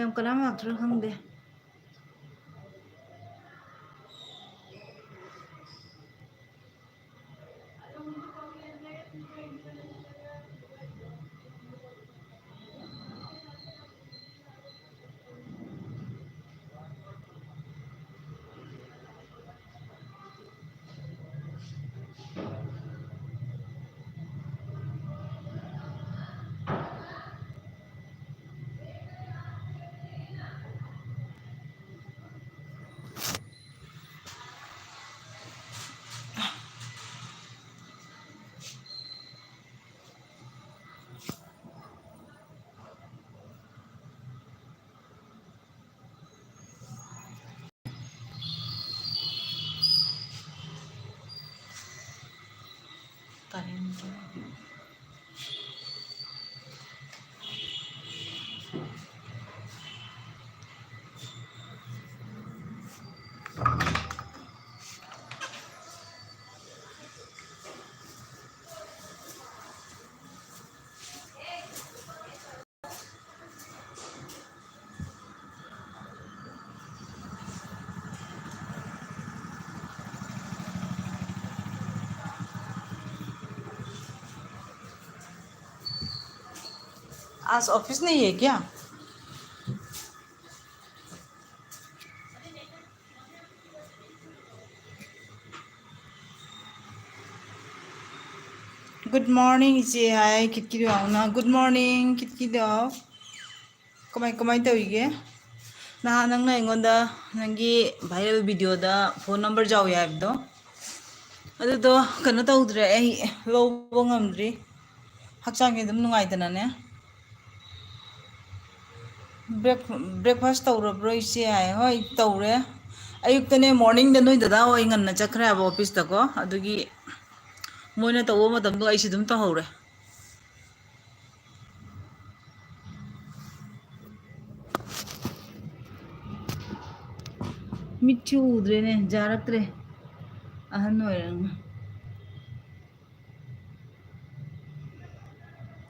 ꯌꯥꯝ ꯀꯅꯥꯝ ꯂꯥꯛꯇ꯭ꯔꯥ ꯈꯪꯗꯦ. आज ऑफिस नहीं है क्या? Good morning iche hai kitkido na good morning kitkido kamai tawige na nangna ingonda nangi viral video da phone number jaw ya habdo adu do kana tawdre ai lobo ngamdri hakchang edum nungai dana ne breakfast tawrabro iche hai hoi tawre ayuktane morning da noi dada hoi nganna chakra ba office da ko adugi moina tawo matam do ai sidum tahore michu udre ne jaraktre ahan oirang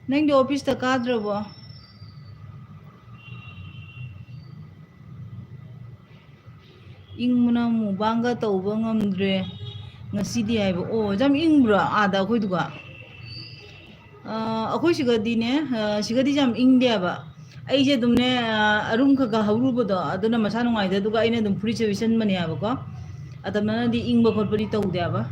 nang office ta kadrabo ingmuna mu banga tawba ngamdre ngasidi haibo o jam ingbra ada khoi duga akhoi sigadi ne sigadi jam ingde ba ai je dumne arum kha hawru bodo aduna masa nungai da duga ine dum free service mani aba ko adamna di ingba khotpari tawde aba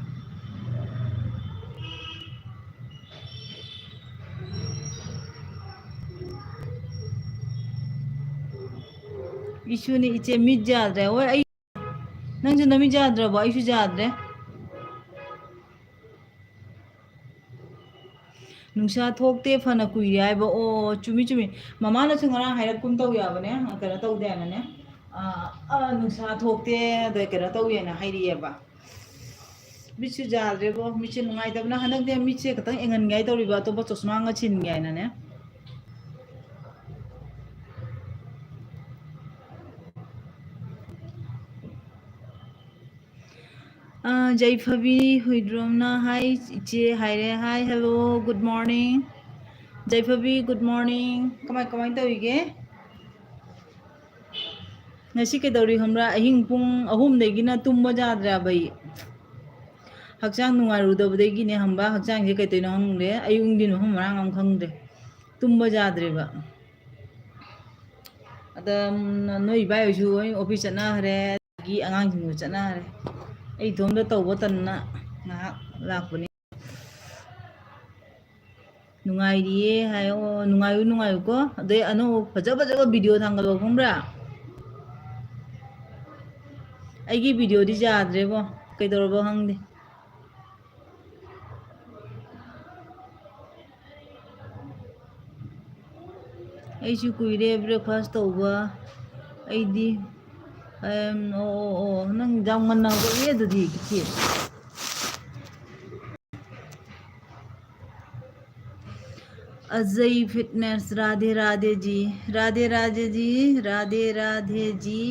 isuni iche mijadre o ai nang je nami jadra ba isu jadre nungsa thokte phana kuire haiba o chumi mama na sungara hairat kum taw ya bane kana taw de na ne nungsa thokte da kana taw ya na hairi ba michu jadre bo michu nungai tabna hanak de miche katang engan ngai tawriba to ba chosma nga chin ngai na ne Jaifabi Huidromna hi iche haire hi hello good morning Jaifabi good morning kamai tawige ngasi ke dawri hamra ahing pung ahum degina tumba jadra bai hakchang nungaru dabdegi ne hamba hakchang je kai tino hangre ayung din hum rang am khangde tumba jadre ba adam noi bai ju office na hare gi angang jing chana hare ai thomda tawba tanna na lakpani nungairiye hayo nungayu ko ade ano faja video thangalo khambra aigi video di jadre bo kai dorbo hangde aisu kuire breakfast tawba aidi nang jangan nang ko ye dadi ki Ajay fitness Radhe Radhe ji Radhe Radhe ji Radhe Radhe ji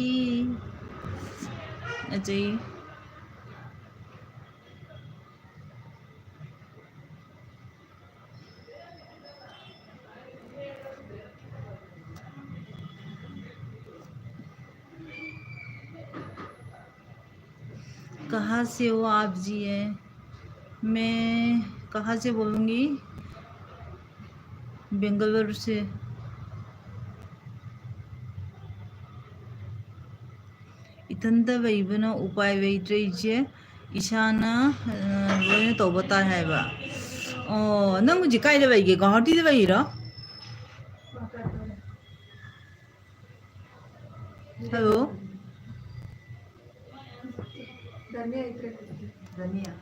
Ajay कहाँ से हो आप जी है मैं कहाँ से बोलूँगी बेंगलुरु से इथंता वैबना उपाय वैद्रे इचे इशाना लोने तो बता है बा नंग मुझे काय दे वैगे गुवाहाटी दे वैरा हेलो धनिया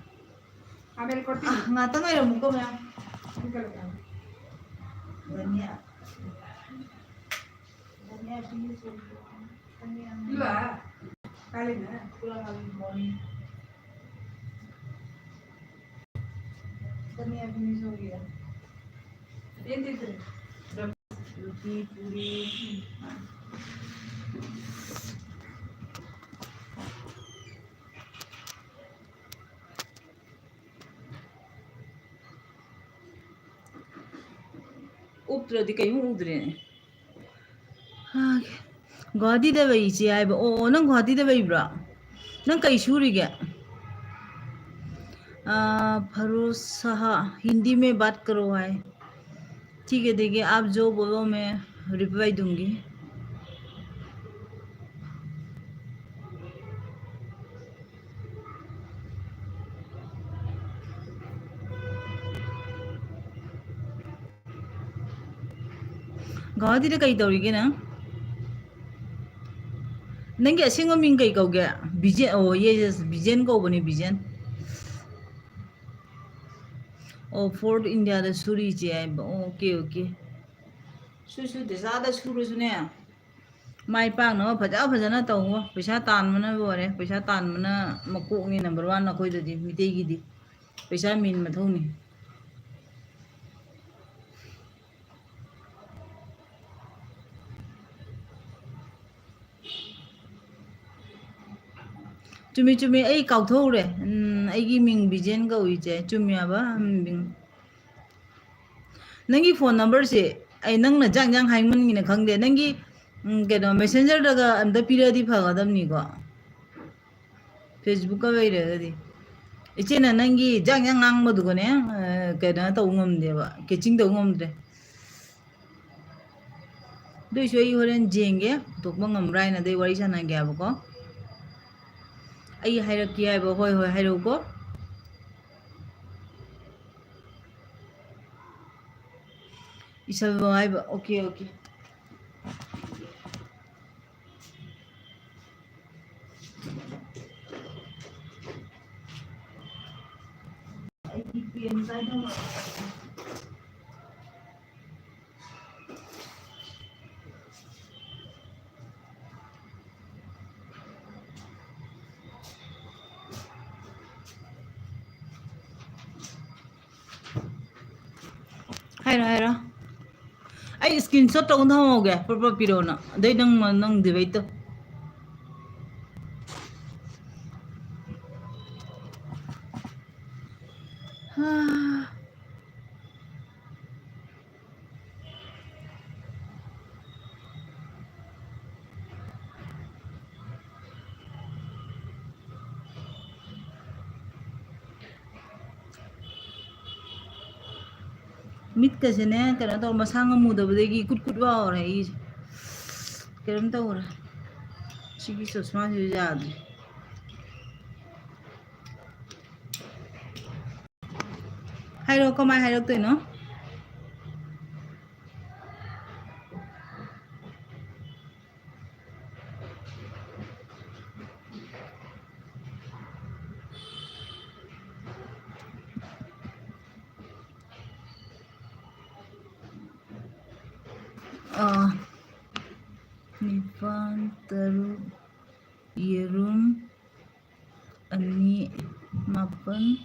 ngata ngai ram ko ma धनिया धनिया please धनिया kali na pulang kali morning धनिया finish हो गया दे दे रोटी पूरी उपद्रदी कहीं उधरे गुवाहाटी वही चे है ओ नंग गुवाहाटी वही ब्रा नंग कई सूरीगे भरोसा हिंदी में बात करो है ठीक है देखिए आप जो बोलो मैं रिप्लाई दूंगी गुवाहाटी कई तौरीगे ना नंगे असेंग मिंग कई कौगे बिजेन ओ ये बिजेन कौबनी बिजेन ओ फोर्ट इंडिया दा सूरी चे है ओके ओके सुसु देसादा सूरु सुने माई पाक न फजा फजना तौओ पैसा तानमना बोरे पैसा तानमना मकोकनी नंबर 1 नखोइददी मितेगिदी पैसा मिन मथौनी चुमी चुमी आई काउथौरे आईगी मिंग बिजेन कौइचे चुमियाबा मिंग नंगी फोन नंबर से आई नंगना जांग जांग हाइमनगिना खंगदे नंगी केनो मेसेंजर दागा अंदा पिरदी फगदमनिको फेसबुक का वैरगदी इचेना नंगी जांग जांग ngang केनो तौ ngamदेबा केचिंग तौ ngamद्रे दोइसो आई होरेन जेंगे तोकबा ngamराइना दे वारी सानागे आबको आई हाइरकी आइबो होय होय हाइरोको इसल आइबो ओके ओके आई पीएम साइड हाइरा हाइरा आई स्क्रीनशॉट तौ थमोगे पर पिरोना दे नंग दिबै तो मित कसेने कनो तो मसांग मुदबदेगी कुट कुट वाओरे ई करम तौरे सिगी चश्मा से याद हाइरो कमाय हाइरो तैनो निपान तरु येरुम अनि मापन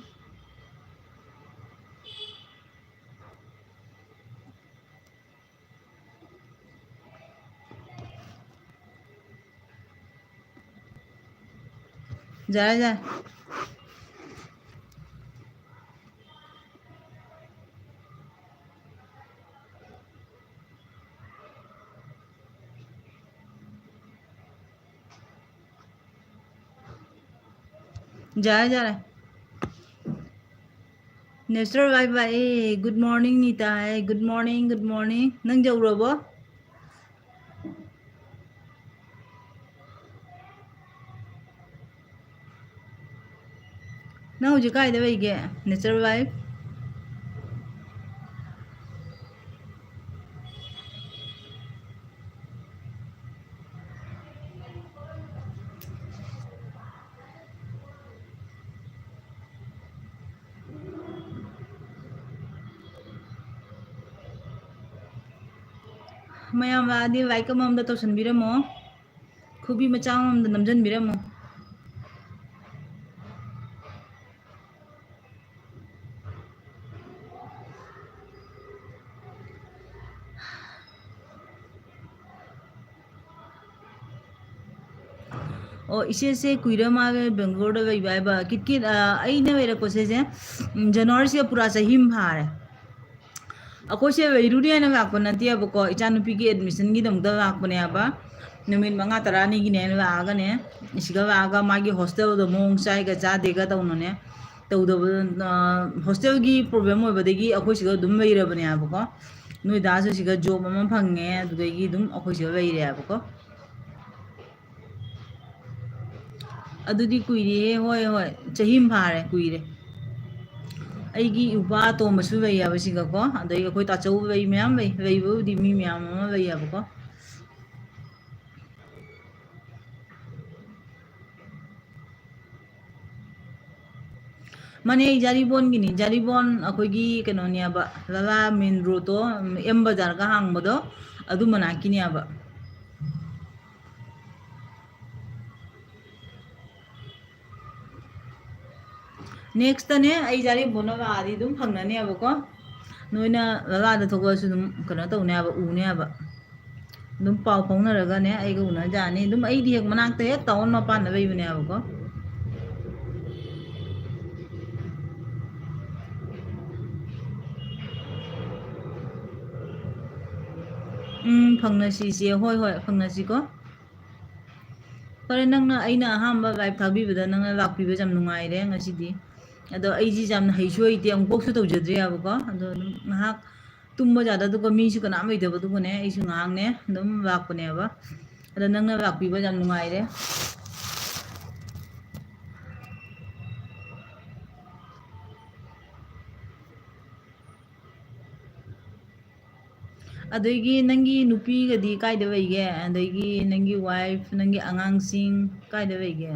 जा जा जा रहा है नेचुरल वाइफ भाई गुड मॉर्निंग नीता है गुड मॉर्निंग नंग जौरबो ना हुजी कायदे वैगे नेचुरल वाइफ मैम आदि लाइक अमम द तौसनबिरमो खुबी मचा अमम द नमजनबिरमो ओ इसे से कुइरा मागे बेंगलोर द वै बाय बा किट किट आई ने वेरा को से जनवरी से पूरा सही भारे अखोई से वैरुनी है ना लाको नती अब को इचान नुपी की एडमिशन की दम द लाको ने अब नुमिन मंगा तरानी की ने लागा ने इसका लागा मागी हॉस्टल द मोंग साइ का जादे का तौनो ने तौद हॉस्टल की प्रॉब्लम हो बदेगी अखोई सिगा दुम वैरा बने अब को नुई दास सिगा जॉब मम फंगे दुगेगी दुम अखोई सिगा वैरे अब को अदुदी कुइरे होय होय चहिम भारे कुइरे ꯑꯩꯒꯤ ꯏꯄꯥ ꯑꯇꯣꯝꯕꯁꯨ ꯂꯩꯌꯦꯕ ꯁꯤꯒꯀꯣ ꯑꯗꯒꯤ ꯑꯩꯈꯣꯏ ꯇꯥꯆꯧ ꯂꯩ ꯃꯌꯥꯝ ꯂꯩ ꯂꯩꯕꯕꯨꯗꯤ ꯃꯤ ꯃꯌꯥꯝ ꯑꯃ ꯂꯩꯌꯦꯕꯀꯣ ꯃꯅꯦ ꯑꯩ ꯖꯥꯔꯤꯕꯣꯟꯒꯤꯅꯤ ꯖꯥꯔꯤꯕꯣꯟ ꯑꯩꯈꯣꯏꯒꯤ ꯀꯩꯅꯣꯅꯦꯕ ꯂꯂꯥ ꯃꯦꯟ ꯔꯣꯗꯇꯣ ꯑꯦꯝ ꯕꯖꯥꯔꯒ ꯍꯥꯡꯕꯗꯣ ꯑꯗꯨ ꯃꯅꯥꯛꯀꯤꯅꯦꯕ नेक्स्टने आई जारी बोनगा आदि दुम फंगनने अबको नोइना ललादा थोगसु दुम कनो तौने अब उने अब दुम पाव फाउनरगने आइगा उना जानी दुम आई दिहेक मनाकते हे टाउन मपान लैबने अबको फंगनसी से होय होय फंगनसी को फरे नंगना आइना अहांबा लाइव थाबिबदा नंगना लाक्पिबा जाम नुंगाइरे ngasiदी अदो अइजी जाम हैसु इते अंगबोक्सु तौजद्रे अबको अदो नहाक तुम्बा जादा दुको मीसु कनाम लैदबा दुकोने अइसु ngang ने दम लाक्पने अब अदो नंगना लाक्पिबा जाम नुंगाइरे अदगी नंगी नुपी गदी कायदा वैगे अदगी नंगी वाइफ नंगी अंगांगसिंग कायदा वैगे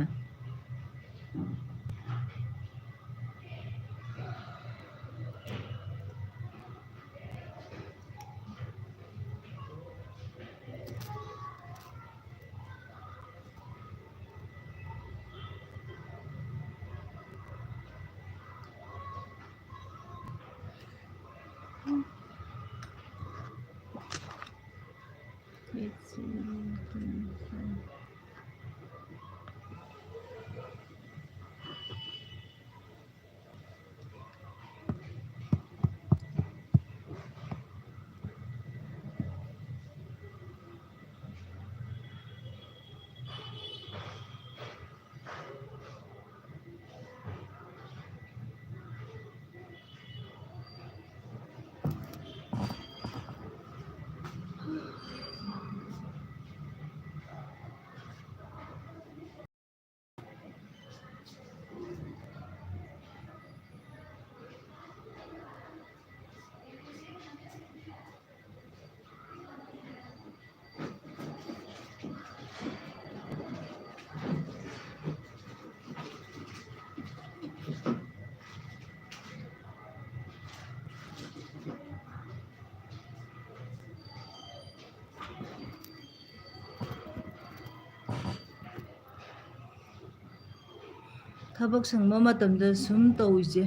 थबक संगबा मतमदा सुम तौइजे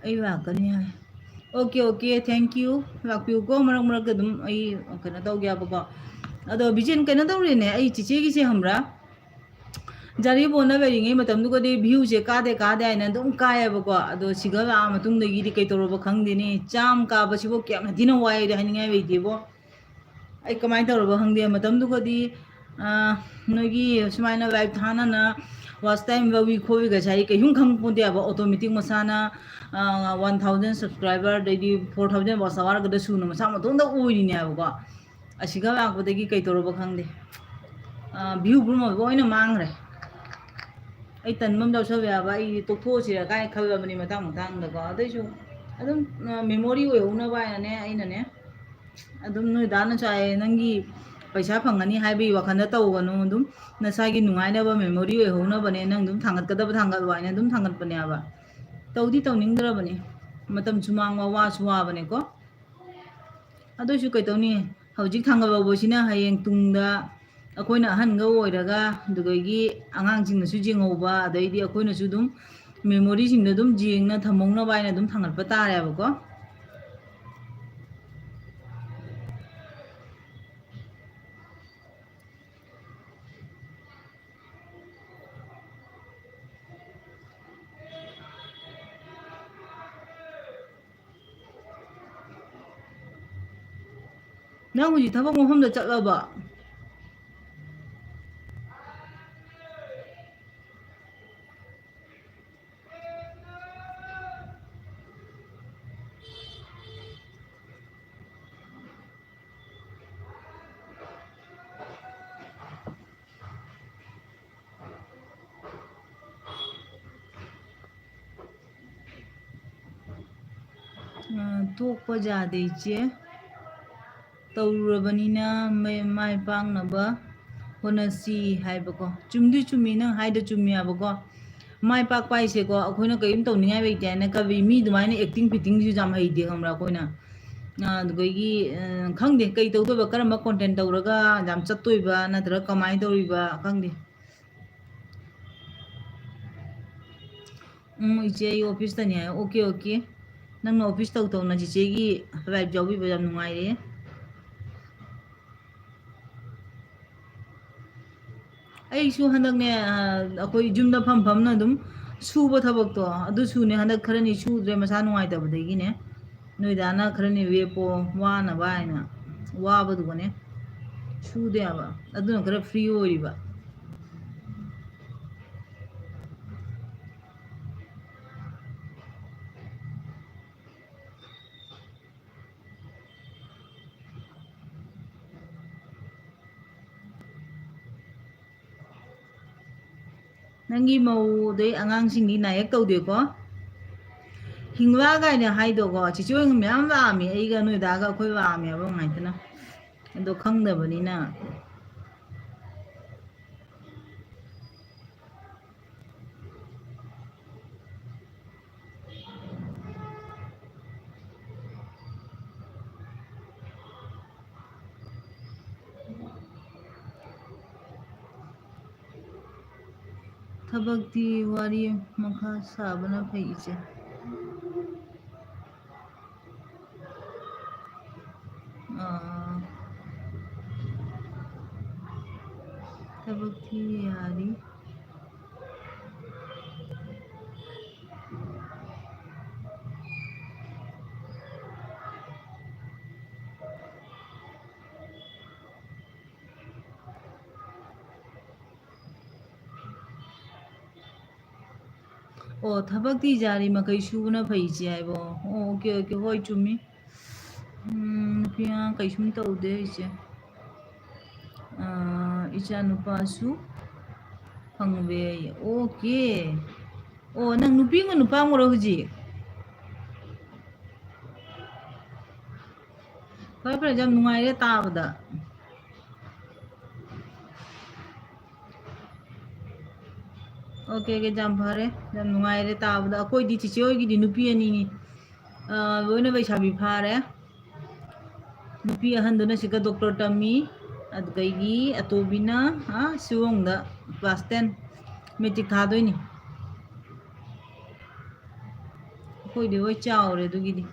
आई लाकनी है ओके ओके थैंक यू लाक्पियो को मरक मरक दम आई कना तौ गया बको अदो बिजन कना तौरेने आई चिचे गिसे हमरा जारी बोना वेरिंगे मतम दुगदे व्यू जे कादे कादे आइना दुम काय बको अदो सिगला मतुंग दगी दि कै तौरबो खंगदेनी चाम का बसिबो क्याम दिना वाय दे हनिंगाय वेदिबो आई कमाय तौरबो हंगदे मतम दुगदि नोगी सुमाइना लाइफ थाना ना watch time we khoi ga chai ke hung khang pon dia ba automatic masana 1000 subscriber dai 4000 watch hour ga da su no masa ma tong da oi ni ba ko asiga la ko dagi kai toro ba khang de view bu ma boina mang re ai tan mam daw sa ya ba ai to tho si ra kai khal ba ni matang matang da ko dai su adum memory oi una ba ne ai na ne adum noi dana chai nangi paisa phangani haibi wakhanda tawganu dum nasagi nungaina ba memory oi hona bane nang dum thangat kada ba thangat wa ina dum thangat bane aba tawdi tawningdra bane matam chumang wa suwa bane ko ado su kai tawni hojik thanga ba bo sina hayeng tungda akoina ahan ga oiraga dugagi angang jingna su jingauba adaidi akoina su dum memory jingna dum jingna thamongna ba ina dum thangat pa tare ba ko nang hujik thabak mafamda chatlaba ꯊꯣꯛꯄ ꯌꯥꯗꯦ ꯏꯆꯦ ꯇꯧꯔꯨꯔꯕꯅꯤꯅ ꯃꯥꯏ ꯄꯥꯛꯅꯕ ꯍꯣꯠꯅꯁꯤ ꯍꯥꯏꯕꯀꯣ ꯆꯨꯝꯗꯤ ꯆꯨꯝꯃꯤ ꯅꯪ ꯍꯥꯏꯗ ꯆꯨꯝꯃꯤ ꯍꯥꯏꯕꯀꯣ ꯃꯥꯏ ꯄꯥꯛꯄ ꯍꯥꯏꯁꯦꯀꯣ ꯑꯩꯈꯣꯏꯅ ꯀꯔꯤꯝ ꯇꯧꯅꯤꯡꯉꯥꯏ ꯂꯩꯇꯦ ꯍꯥꯏꯅ ꯀꯕꯤ ꯃꯤ ꯑꯗꯨꯃꯥꯏꯅ ꯑꯦꯛꯇꯤꯡ ꯐꯤꯠꯇꯤꯡꯁꯨ ꯌꯥꯝ ꯍꯩꯇꯦ ꯈꯪꯕ꯭ꯔꯥ ꯑꯩꯈꯣꯏꯅ ꯑꯗꯨꯗꯒꯤ ꯈꯪꯗꯦ ꯀꯩ ꯇꯧꯗꯣꯏꯕ ꯀꯔꯝꯕ ꯀꯣꯟꯇꯦꯟ ꯇꯧꯔꯒ ꯌꯥꯝ ꯆꯠꯇꯣꯏꯕ ꯅꯠꯇ꯭ꯔꯒ ꯀꯃꯥꯏꯅ ꯇꯧꯔꯤꯕ ꯈꯪꯗꯦ ꯏꯆꯦ ꯑꯩ ꯑꯣꯐꯤꯁꯇꯅꯤ ꯍꯥꯏ ꯑꯣꯀꯦ ꯑꯣꯀꯦ ꯅꯪꯅ ꯑꯣꯐꯤꯁ ꯇꯧ ꯇꯧꯅ ꯆꯤꯆꯦꯒꯤ ꯂꯥꯏꯚ ꯌꯥꯎꯕꯤꯕ ꯌꯥꯝ ꯅꯨꯡꯉꯥꯏꯔꯦ ꯑꯩꯁꯨ ꯍꯟꯗꯛꯅꯦ ꯑꯩꯈꯣꯏ ꯌꯨꯝꯗ ꯐꯝꯅ ꯑꯗꯨꯝ ꯁꯨꯕ ꯊꯕꯛꯇꯣ ꯑꯗꯨ ꯁꯨꯅꯦ ꯍꯟꯗꯛ ꯈꯔꯅꯤ ꯁꯨꯗ꯭ꯔꯦ ꯃꯁꯥ ꯅꯨꯡꯉꯥꯏꯇꯕꯗꯒꯤꯅꯦ ꯅꯣꯏꯗꯥꯅ ꯈꯔꯅꯤ ꯂꯦꯞꯄꯣ ꯋꯥꯅꯕ ꯍꯥꯏꯅ ꯋꯥꯕꯗꯨꯒꯅꯦ ꯁꯨꯗꯦ ꯍꯥꯏꯕ ꯑꯗꯨꯅ ꯈꯔ ꯐ꯭ꯔꯤ ꯑꯣꯏꯔꯤꯕ ꯅꯪꯒꯤ ꯃꯧꯗꯩ ꯑꯉꯥꯡꯁꯤꯡꯗꯤ ꯅꯥꯌꯦꯛ ꯇꯧꯗꯦꯀꯣ ꯍꯤꯡꯂꯥ ꯀꯥꯏꯅ ꯍꯥꯏꯗꯣꯀꯣ ꯆꯤꯆꯦ ꯍꯣꯏ ꯃꯌꯥꯝ ꯂꯥꯛꯑꯝꯃꯤ ꯑꯩꯒ ꯅꯣꯏꯗꯥꯒ ꯑꯩꯈꯣꯏ ꯂꯥꯛꯑꯝꯃꯦ ꯍꯥꯏꯕ ꯉꯥꯏꯇꯅ ꯑꯗꯣ ꯈꯪꯗꯕꯅꯤꯅ ꯊꯕꯛꯇꯤ ꯋꯥꯔꯤ ꯃꯈꯥ ꯁꯥꯕꯅ ꯐꯩ ꯏꯆꯦ ꯊꯕꯛꯇꯤ ꯌꯥꯔꯤ ꯑꯣ ꯊꯕꯛꯇꯤ ꯌꯥꯔꯤ ꯃꯈꯩ ꯁꯨꯕꯅ ꯐꯩ ꯏꯆꯦ ꯍꯥꯏꯕꯣ ꯑꯣ ꯑꯣꯀꯦ ꯑꯣꯀꯦ ꯍꯣꯏ ꯆꯨꯝꯃꯤ ꯅꯨꯄꯤ ꯑꯉꯥꯡ ꯀꯩꯁꯨꯝ ꯇꯧꯗꯦ ꯏꯆꯦ ꯏꯆꯥ ꯅꯨꯄꯥꯁꯨ ꯐꯪꯕ ꯑꯣꯀꯦ ꯑꯣ ꯅꯪ ꯅꯨꯄꯤ ꯑꯃꯒ ꯅꯨꯄꯥ ꯑꯃꯒꯔꯣ ꯍꯧꯖꯤꯛ ꯐꯔꯦ ꯐꯔꯦ ꯌꯥꯝ ꯅꯨꯡꯉꯥꯏꯔꯦ ꯇꯥꯕꯗ ꯑꯣꯀꯦ ꯑꯣꯀꯦ ꯌꯥꯝ ꯐꯔꯦ ꯌꯥꯝ ꯅꯨꯡꯉꯥꯏꯔꯦ ꯇꯥꯕꯗ ꯑꯩꯈꯣꯏꯗꯤ ꯆꯤꯆꯦ ꯍꯣꯏꯒꯤꯗꯤ ꯅꯨꯄꯤ ꯑꯅꯤꯅꯤ ꯂꯣꯏꯅ ꯂꯩꯁꯥꯕꯤ ꯐꯥꯔꯦ ꯅꯨꯄꯤ ꯑꯍꯟꯗꯨꯅ ꯁꯤꯒ ꯗꯣꯛꯇꯔ ꯇꯝꯃꯤ ꯑꯗꯨꯗꯒꯤ ꯑꯇꯣꯕꯤꯅ ꯁꯤꯂꯣꯡꯗ ꯀ꯭ꯂꯥꯁ 10 ꯃꯦꯇ꯭ꯔꯤꯛ ꯊꯥꯗꯣꯏꯅꯤ ꯑꯩꯈꯣꯏꯗꯤ ꯂꯣꯏ ꯆꯥꯎꯔꯦ ꯑꯗꯨꯒꯤꯗꯤ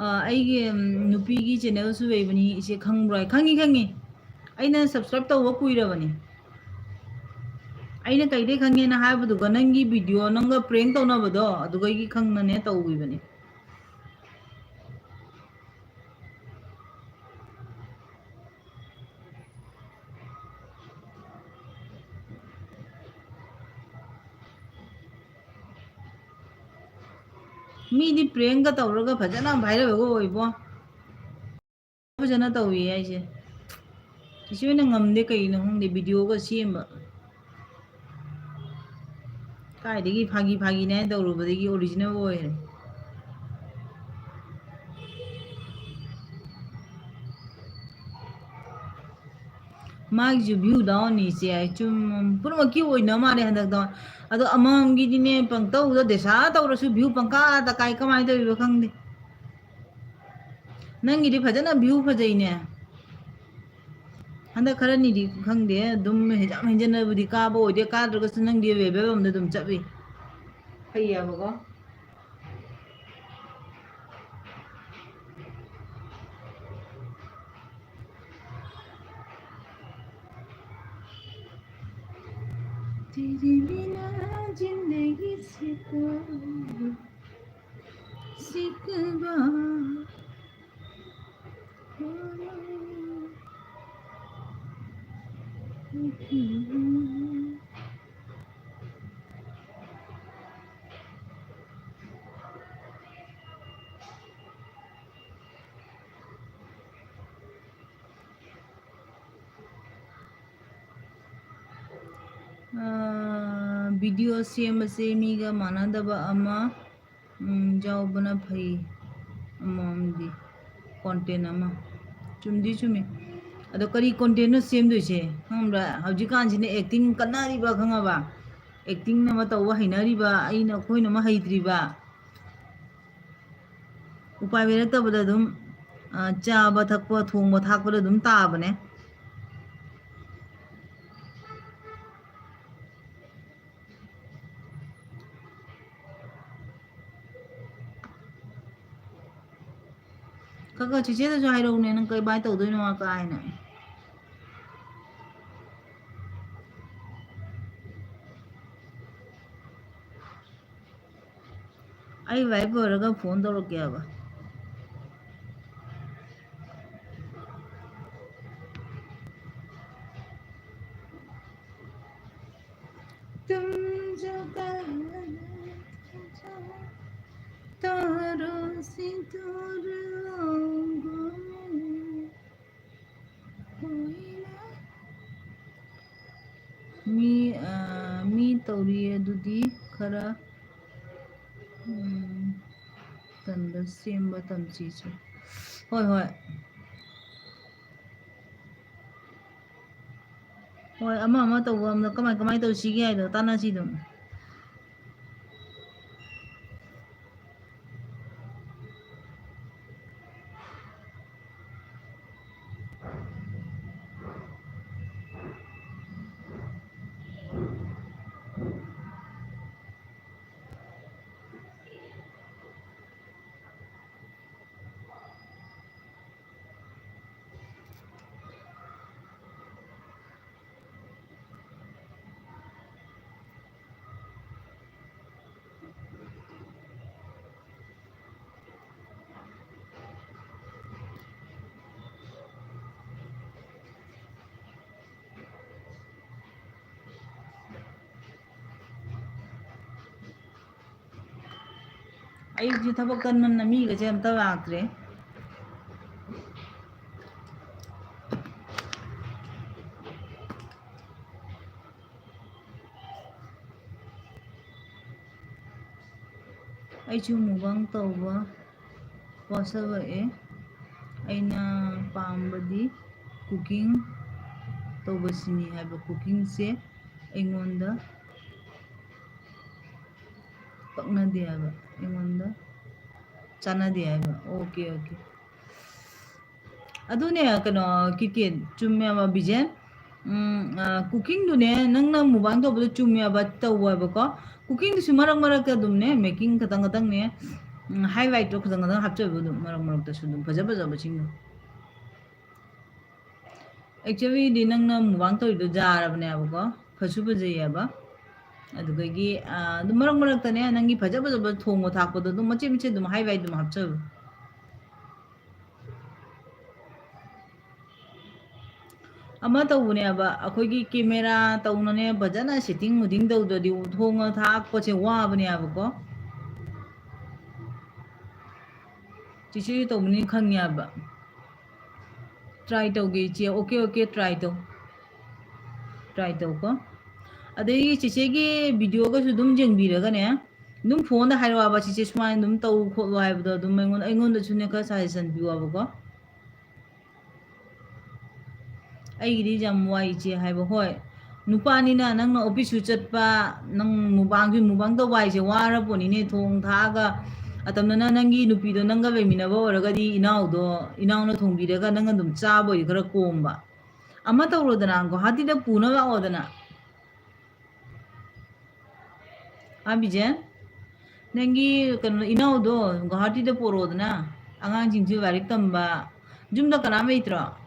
ꯑꯩꯒꯤ ꯅꯨꯄꯤꯒꯤ ꯆꯦꯅꯦꯜꯁꯨ ꯂꯩꯕꯅꯤ ꯏꯆꯦ ꯈꯪꯕ꯭ꯔꯣ ꯈꯪꯉꯤ ꯈꯪꯉꯤ ꯑꯩꯅ ꯁꯕꯁꯀ꯭ꯔꯥꯏꯕ ꯇꯧꯕ ꯀꯨꯏꯔꯕꯅꯤ ꯑꯩꯅ ꯀꯩꯗꯩ ꯈꯪꯉꯦꯅ ꯍꯥꯏꯕꯗꯨꯒ ꯅꯪꯒꯤ ꯚꯤꯗꯤꯑꯣ ꯅꯪꯒ ꯄ꯭ꯔꯦꯡ ꯇꯧꯅꯕꯗꯣ ꯑꯗꯨꯒꯩꯒꯤ ꯈꯪꯅꯅꯦ ꯇꯧꯈꯤꯕꯅꯤ ꯃꯤꯗꯤ ꯄ꯭ꯔꯦꯡꯒ ꯇꯧꯔꯒ ꯐꯖꯅ ꯚꯥꯏꯔꯦꯜꯒ ꯑꯣꯏꯕꯣ ꯐꯖꯅ ꯇꯧꯏ ꯑꯩꯁꯦ ꯏꯆꯦ ꯑꯣꯏꯅ ꯉꯝꯗꯦ ꯀꯩꯒꯤꯅꯣ ꯈꯪꯗꯦ ꯚꯤꯗꯤꯑꯣꯒ ꯁꯦꯝꯕ ꯀꯥꯏꯗꯒꯤ ꯐꯥꯒꯤ ꯐꯥꯒꯤꯅꯦ ꯍꯥꯏꯅ ꯇꯧꯔꯨꯕꯗꯒꯤ ꯑꯣꯔꯤꯖꯤꯅꯦꯜ ꯑꯣꯏꯔꯦ ꯃꯥꯒꯤꯁꯨ ꯚ꯭ꯌꯨ ꯗꯥꯎꯟꯅꯤ ꯏꯆꯦ ꯆꯨꯝ ꯄꯨꯝꯅꯃꯛꯀꯤ ꯑꯣꯏꯅ ꯃꯥꯜꯂꯦ ꯍꯟꯗꯛꯇ ꯑꯗꯣ ꯑꯃꯃꯝꯒꯤꯗꯤꯅꯦ ꯄꯪꯇꯧꯗ ꯗꯦꯁꯥ ꯇꯧꯔꯁꯨ ꯚ꯭ꯌꯨ ꯄꯪꯀꯥꯗ ꯀꯥꯏ ꯀꯃꯥꯏꯅ ꯇꯧꯔꯤꯕ ꯈꯪꯗꯦ ꯅꯪꯒꯤꯗꯤ ꯐꯖꯅ ꯚ꯭ꯌꯨ ꯐꯖꯩꯅꯦ ꯍꯟꯗꯛ ꯈꯔꯅꯤꯗꯤ ꯈꯪꯗꯦ ꯑꯗꯨꯝ ꯌꯥꯝ ꯍꯦꯟꯖꯤꯟꯅꯕꯨꯗꯤ ꯀꯥꯕ ꯑꯣꯏꯗꯦ ꯀꯥꯗ꯭ꯔꯒꯁꯨ ꯅꯪꯗꯤ ꯂꯦꯚꯦꯜ ꯑꯃꯗ ꯑꯗꯨꯝ ꯆꯠꯂꯤ ꯐꯩꯌꯦꯕꯀꯣ तेरे बिना जिंदगी से कोई सिकवा ꯚꯤꯗꯤꯑꯣ ꯁꯦꯝꯕꯁꯦ ꯃꯤꯒ ꯃꯥꯟꯅꯗꯕ ꯑꯃ ꯌꯥꯎꯕꯅ ꯐꯩ ꯑꯃꯃꯝꯗꯤ ꯀꯣꯟꯇꯦꯟ ꯑꯃ ꯆꯨꯝꯗꯤ ꯆꯨꯝꯃꯤ ꯑꯗꯣ ꯀꯔꯤ ꯀꯣꯟꯇꯦꯟꯅꯣ ꯁꯦꯝꯗꯣꯏꯁꯦ ꯈꯪꯕ꯭ꯔꯥ ꯍꯧꯖꯤꯛꯀꯥꯟꯁꯤꯅ ꯑꯦꯛꯇꯤꯡ ꯀꯟꯅꯔꯤꯕ ꯈꯪꯉꯕ ꯑꯦꯛꯇꯤꯡ ꯑꯃ ꯇꯧꯕ ꯍꯩꯅꯔꯤꯕ ꯑꯩꯈꯣꯏꯅ ꯑꯃ ꯍꯩꯇ꯭ꯔꯤꯕ ꯎꯄꯥꯏ ꯂꯩꯔꯛꯇꯕꯗ ꯑꯗꯨꯝ ꯆꯥꯕ ꯊꯛꯄ ꯊꯣꯡꯕ ꯊꯥꯛꯄꯗ ꯑꯗꯨꯝ ꯇꯥꯕꯅꯦ ꯈꯔ ꯆꯤꯆꯦꯗꯁꯨ ꯍꯥꯏꯔꯛꯎꯅꯦ ꯅꯪ ꯀꯃꯥꯏꯅ ꯇꯧꯗꯣꯏꯅꯣ ꯀꯥꯏꯅ ꯑꯩ ꯂꯥꯏꯐ ꯂꯣꯏꯔꯒ ꯐꯣꯟ ꯇꯧꯔꯛꯀꯦꯕ तुम जो तारों से दूर होंगे कोई ना मी तौरी अदुदी खरा ꯇꯟꯗ ꯁꯦꯝꯕ ꯇꯝꯁꯤꯁꯨ ꯍꯣꯏ ꯍꯣꯏ ꯍꯣꯏ ꯑꯃ ꯇꯧꯕ ꯑꯃꯗ ꯀꯃꯥꯏ ꯇꯧꯁꯤꯒꯦ ꯍꯥꯏꯗꯣ ꯇꯥꯟꯅꯁꯤ ꯑꯗꯨꯝ ꯑꯌꯨꯛꯁꯤ ꯊꯕꯛ ꯀꯟꯃꯟꯅ ꯃꯤꯒꯁꯦ ꯑꯝꯇ ꯂꯥꯛꯇ꯭ꯔꯦ ꯑꯩꯁꯨ ꯃꯨꯛꯕꯥꯡ ꯇꯧꯕ ꯋꯥꯁꯛꯂꯛꯑꯦ ꯑꯩꯅ ꯄꯥꯝꯕꯗꯤ ꯀꯨꯀꯤꯡ ꯇꯧꯕꯁꯤꯅꯤ ꯍꯥꯏꯕ ꯀꯨꯀꯤꯡꯁꯦ ꯑꯩꯉꯣꯟꯗ ꯄꯛꯅꯗꯦ ꯍꯥꯏꯕ ꯑꯩꯉꯣꯟꯗ ꯆꯥꯟꯅꯗꯦ ꯍꯥꯏꯕ ꯑꯣꯀꯦ ꯑꯗꯨꯅꯦ ꯀꯩꯅꯣ ꯀꯤꯀꯦꯠ ꯆꯨꯝꯃꯦꯕ ꯕꯤꯖꯦꯟ ꯀꯨꯀꯤꯡꯗꯨꯅꯦ ꯅꯪꯅ ꯃꯨꯛꯕꯥꯡ ꯇꯧꯕꯗꯣ ꯆꯨꯝꯃꯦꯕ ꯇꯧꯋꯦꯕꯀꯣ ꯀꯨꯀꯤꯡꯗꯨꯁꯨ ꯃꯔꯛꯇ ꯑꯗꯨꯝꯅꯦ ꯃꯦꯀꯤꯡ ꯈꯇꯪꯅꯦ 하이라이트로 그냥 합쳐도 머럭머럭다수 버저버저버징도 액츄얼리 ꯅꯪꯅ ꯃꯨꯛꯕꯥꯡ ꯇꯧꯔꯤꯗꯣ ꯌꯥꯔꯕꯅꯦꯕꯀꯣ ꯐꯁꯨ ꯐꯖꯩꯌꯦꯕ ꯑꯗꯨꯗꯒꯤ ꯑꯗꯨꯝ ꯃꯔꯛ ꯃꯔꯛꯇꯅꯦ ꯅꯪꯒꯤ ꯐꯖ ꯐꯖꯕ ꯊꯣꯡꯕ ꯊꯥꯛꯄꯗꯣ ꯑꯗꯨꯝ ꯃꯆꯦꯠ ꯃꯆꯦꯠ ꯑꯗꯨꯝ 하이라이트 ꯑꯗꯨꯝ 합쳐ꯕ ꯑꯃ ꯇꯧꯕꯅꯦꯕ ꯑꯩꯈꯣꯏꯒꯤ ꯀꯦꯃꯦꯔꯥ ꯇꯧꯅꯅꯦ ꯐꯖꯅ ꯁꯦꯠꯇꯤꯡ ꯃꯨꯗꯤꯡ ꯇꯧꯗ꯭ꯔꯗꯤ ꯊꯣꯡꯉ ꯊꯥꯛꯄꯁꯦ ꯋꯥꯕꯅꯦꯕꯀꯣ ꯆꯤꯆꯦ ꯇꯧꯕꯅꯤ ꯈꯪꯉꯦꯕ ꯇ꯭ꯔꯥꯏ ꯇꯧꯒꯦ ꯏꯆꯦ ꯑꯣꯀꯦ ꯑꯣꯀꯦ ꯇ꯭ꯔꯥꯏ ꯇꯧꯀꯣ ꯑꯗꯩ ꯆꯤꯆꯦꯒꯤ ꯚꯤꯗꯤꯑꯣꯒꯁꯨ ꯑꯗꯨꯝ ꯌꯦꯡꯕꯤꯔꯒꯅꯦ ꯑꯗꯨꯝ ꯐꯣꯟꯗ ꯍꯥꯏꯔꯛꯑꯣꯕ ꯆꯤꯆꯦ ꯁꯨꯃꯥꯏꯅ ꯑꯗꯨꯝ ꯇꯧ ꯈꯣꯠꯂꯣ ꯍꯥꯏꯕꯗꯣ ꯑꯗꯨꯝ ꯑꯩꯉꯣꯟꯗꯁꯨꯅꯦ ꯈꯔ ꯁꯖꯦꯁꯟ ꯄꯤꯌꯣꯕꯀꯣ ꯑꯩꯒꯤꯗꯤ ꯌꯥꯝ ꯋꯥꯏ ꯏꯆꯦ ꯍꯥꯏꯕ ꯍꯣꯏ ꯅꯨꯄꯥꯅꯤꯅ ꯅꯪꯅ ꯑꯣꯐꯤꯁꯁꯨ ꯆꯠꯄ ꯅꯪ ꯃꯨꯛꯕꯥꯡ ꯇꯧꯕ ꯍꯥꯏꯁꯦ ꯋꯥꯔꯄꯣꯠꯅꯤꯅꯦ ꯊꯣꯡ ꯊꯥꯛꯑꯒ ꯑꯇꯝꯅꯅ ꯅꯪꯒꯤ ꯅꯨꯄꯤꯗꯣ ꯅꯪꯒ ꯂꯩꯃꯤꯟꯅꯕ ꯑꯣꯏꯔꯒꯗꯤ ꯏꯅꯥꯎꯅ ꯊꯣꯡꯕꯤꯔꯒ ꯅꯪ ꯑꯗꯨꯝ ꯆꯥꯕ ꯑꯣꯏꯗꯤ ꯈꯔ ꯀꯣꯝꯕ ꯑꯃ ꯇꯧꯔꯣꯗꯅ ꯒꯨꯋꯥꯍꯥꯇꯤꯗ ꯄꯨꯅ ꯂꯥꯛꯑꯣꯗꯅ ꯕꯤꯖꯦꯟ ꯅꯪꯒꯤ ꯀꯩꯅꯣ 이나우도 ꯒꯨꯋꯥꯍꯥꯇꯤꯗ ꯄꯣꯔꯣꯗꯅ ꯑꯉꯥꯡꯁꯤꯡꯁꯨ ꯂꯥꯏꯔꯤꯛ ꯇꯝꯕ ꯌꯨꯝꯗ ꯀꯅꯥꯝ ꯂꯩꯇ꯭ꯔꯣ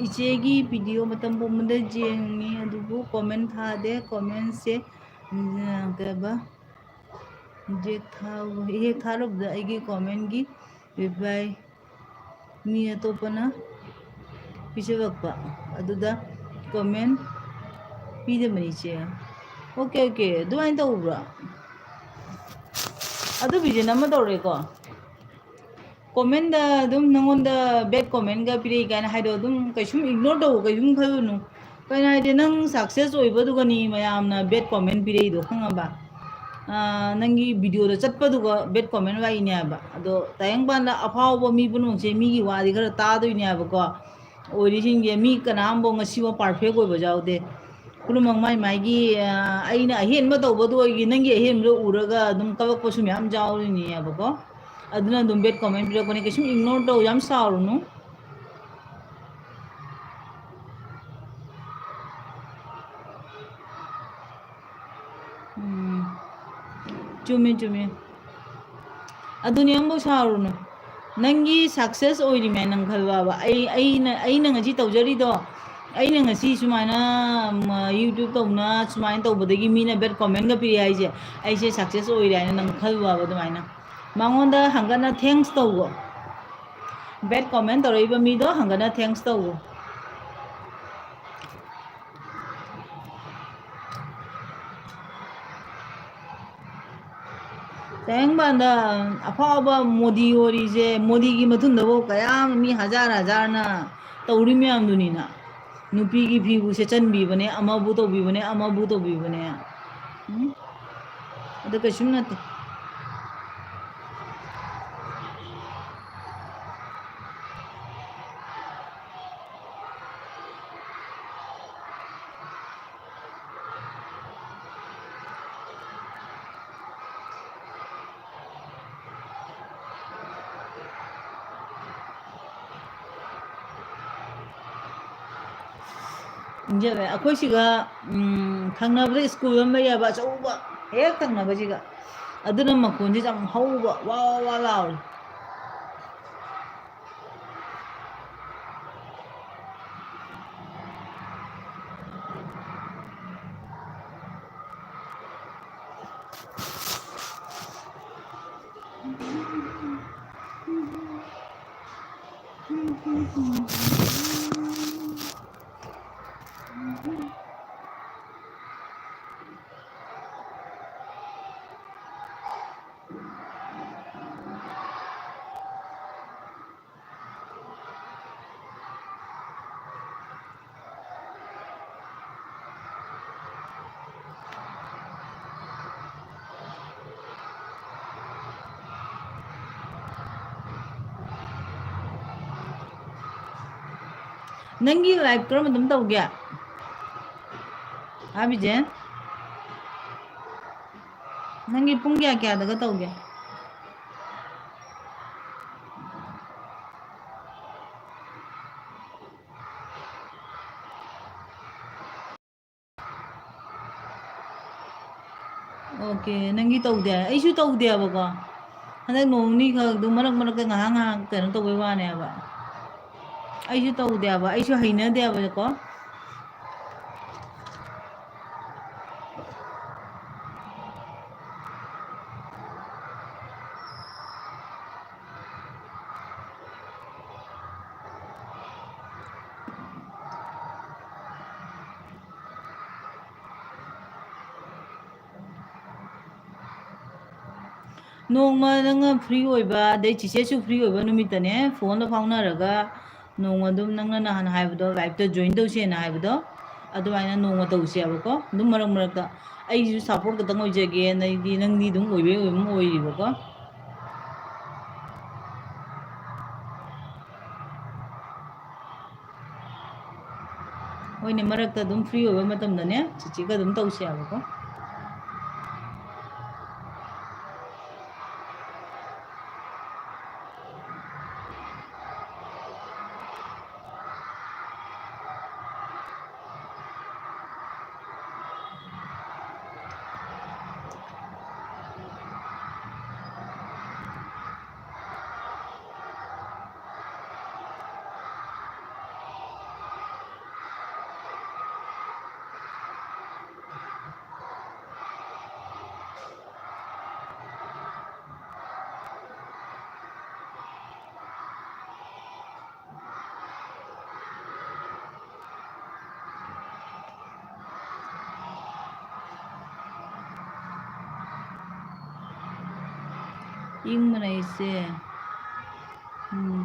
이제기 비디오 matang pumunta jengi adubu comment thade comments se kaba je tharubda aigi comment gi reply mi atopana pisavakpa aduda comment pidamani che okay duain tawbra adu bijen ama tawreko comment da dum nangonda bad comment ga pire kana haido dum kaisum ignore do kaisum khayunu kaina ide nang success oiba dugani mayamna bad comment pire do khangaba nangi video da chatpa duga bad comment ga ine aba ado tayang banda aphawbo mi bunu che mi gi wadi khara ta do ine aba ko ori singe mi kanambo ngasiwa perfect oiba jaude kulumang mai gi aina ahenba tawba do gi nangi ahenba uraga dum kabakpa su myam jawrini aba ko aduna dum bad comment pira kone kesum ignore do yam saurunu chumi aduni ambo saurunu nangi success oiri me nang khalwa ba aina ngaji tawjari do aina ngasi sumaina youtube tawna sumaina tawbadagi mina bad comment ga piri aije aise success oiri aina nang khalwa ba dumaina mangonda hangana thanks tawgo bad comment tawriba mi do hangana thanks tawgo tayang banda aphaba modi ori je modi gi mathun dabo kayam mi hajar na tawri myam dunina nupi gi phibu se chanbi bane amabu to bi bane adu kashum nate 이제 아코이 씨가 당나버리 스쿨 엄마야 저우바 해 당나버지가 아들은 막 본지 좀 하우바 와와 라울 Nangi live kram dum tau gya. Abijen. Nangi pung kya daga tau gya. Okay, nangi tau dia. Ai su tau dia ba ko. Handak nong ni kha du marak marak ka ngahang kano tau wa ne ba. Ai su tau dia ba. Ai su haina dia ba ko. Nongma nang free oiba dai chiche su free oiba numitane phone da faunaraga nong adum nang na han haibdo live ta join tau se na haibdo adumaina nongma tau se ba ko dum marak marak ta ai su support ka tang oijage na di nang di dum oibe oim oiri ba ko hoine marak ta dum free oiba matam da ne chichi ka dum tau se ba ko ingmana ise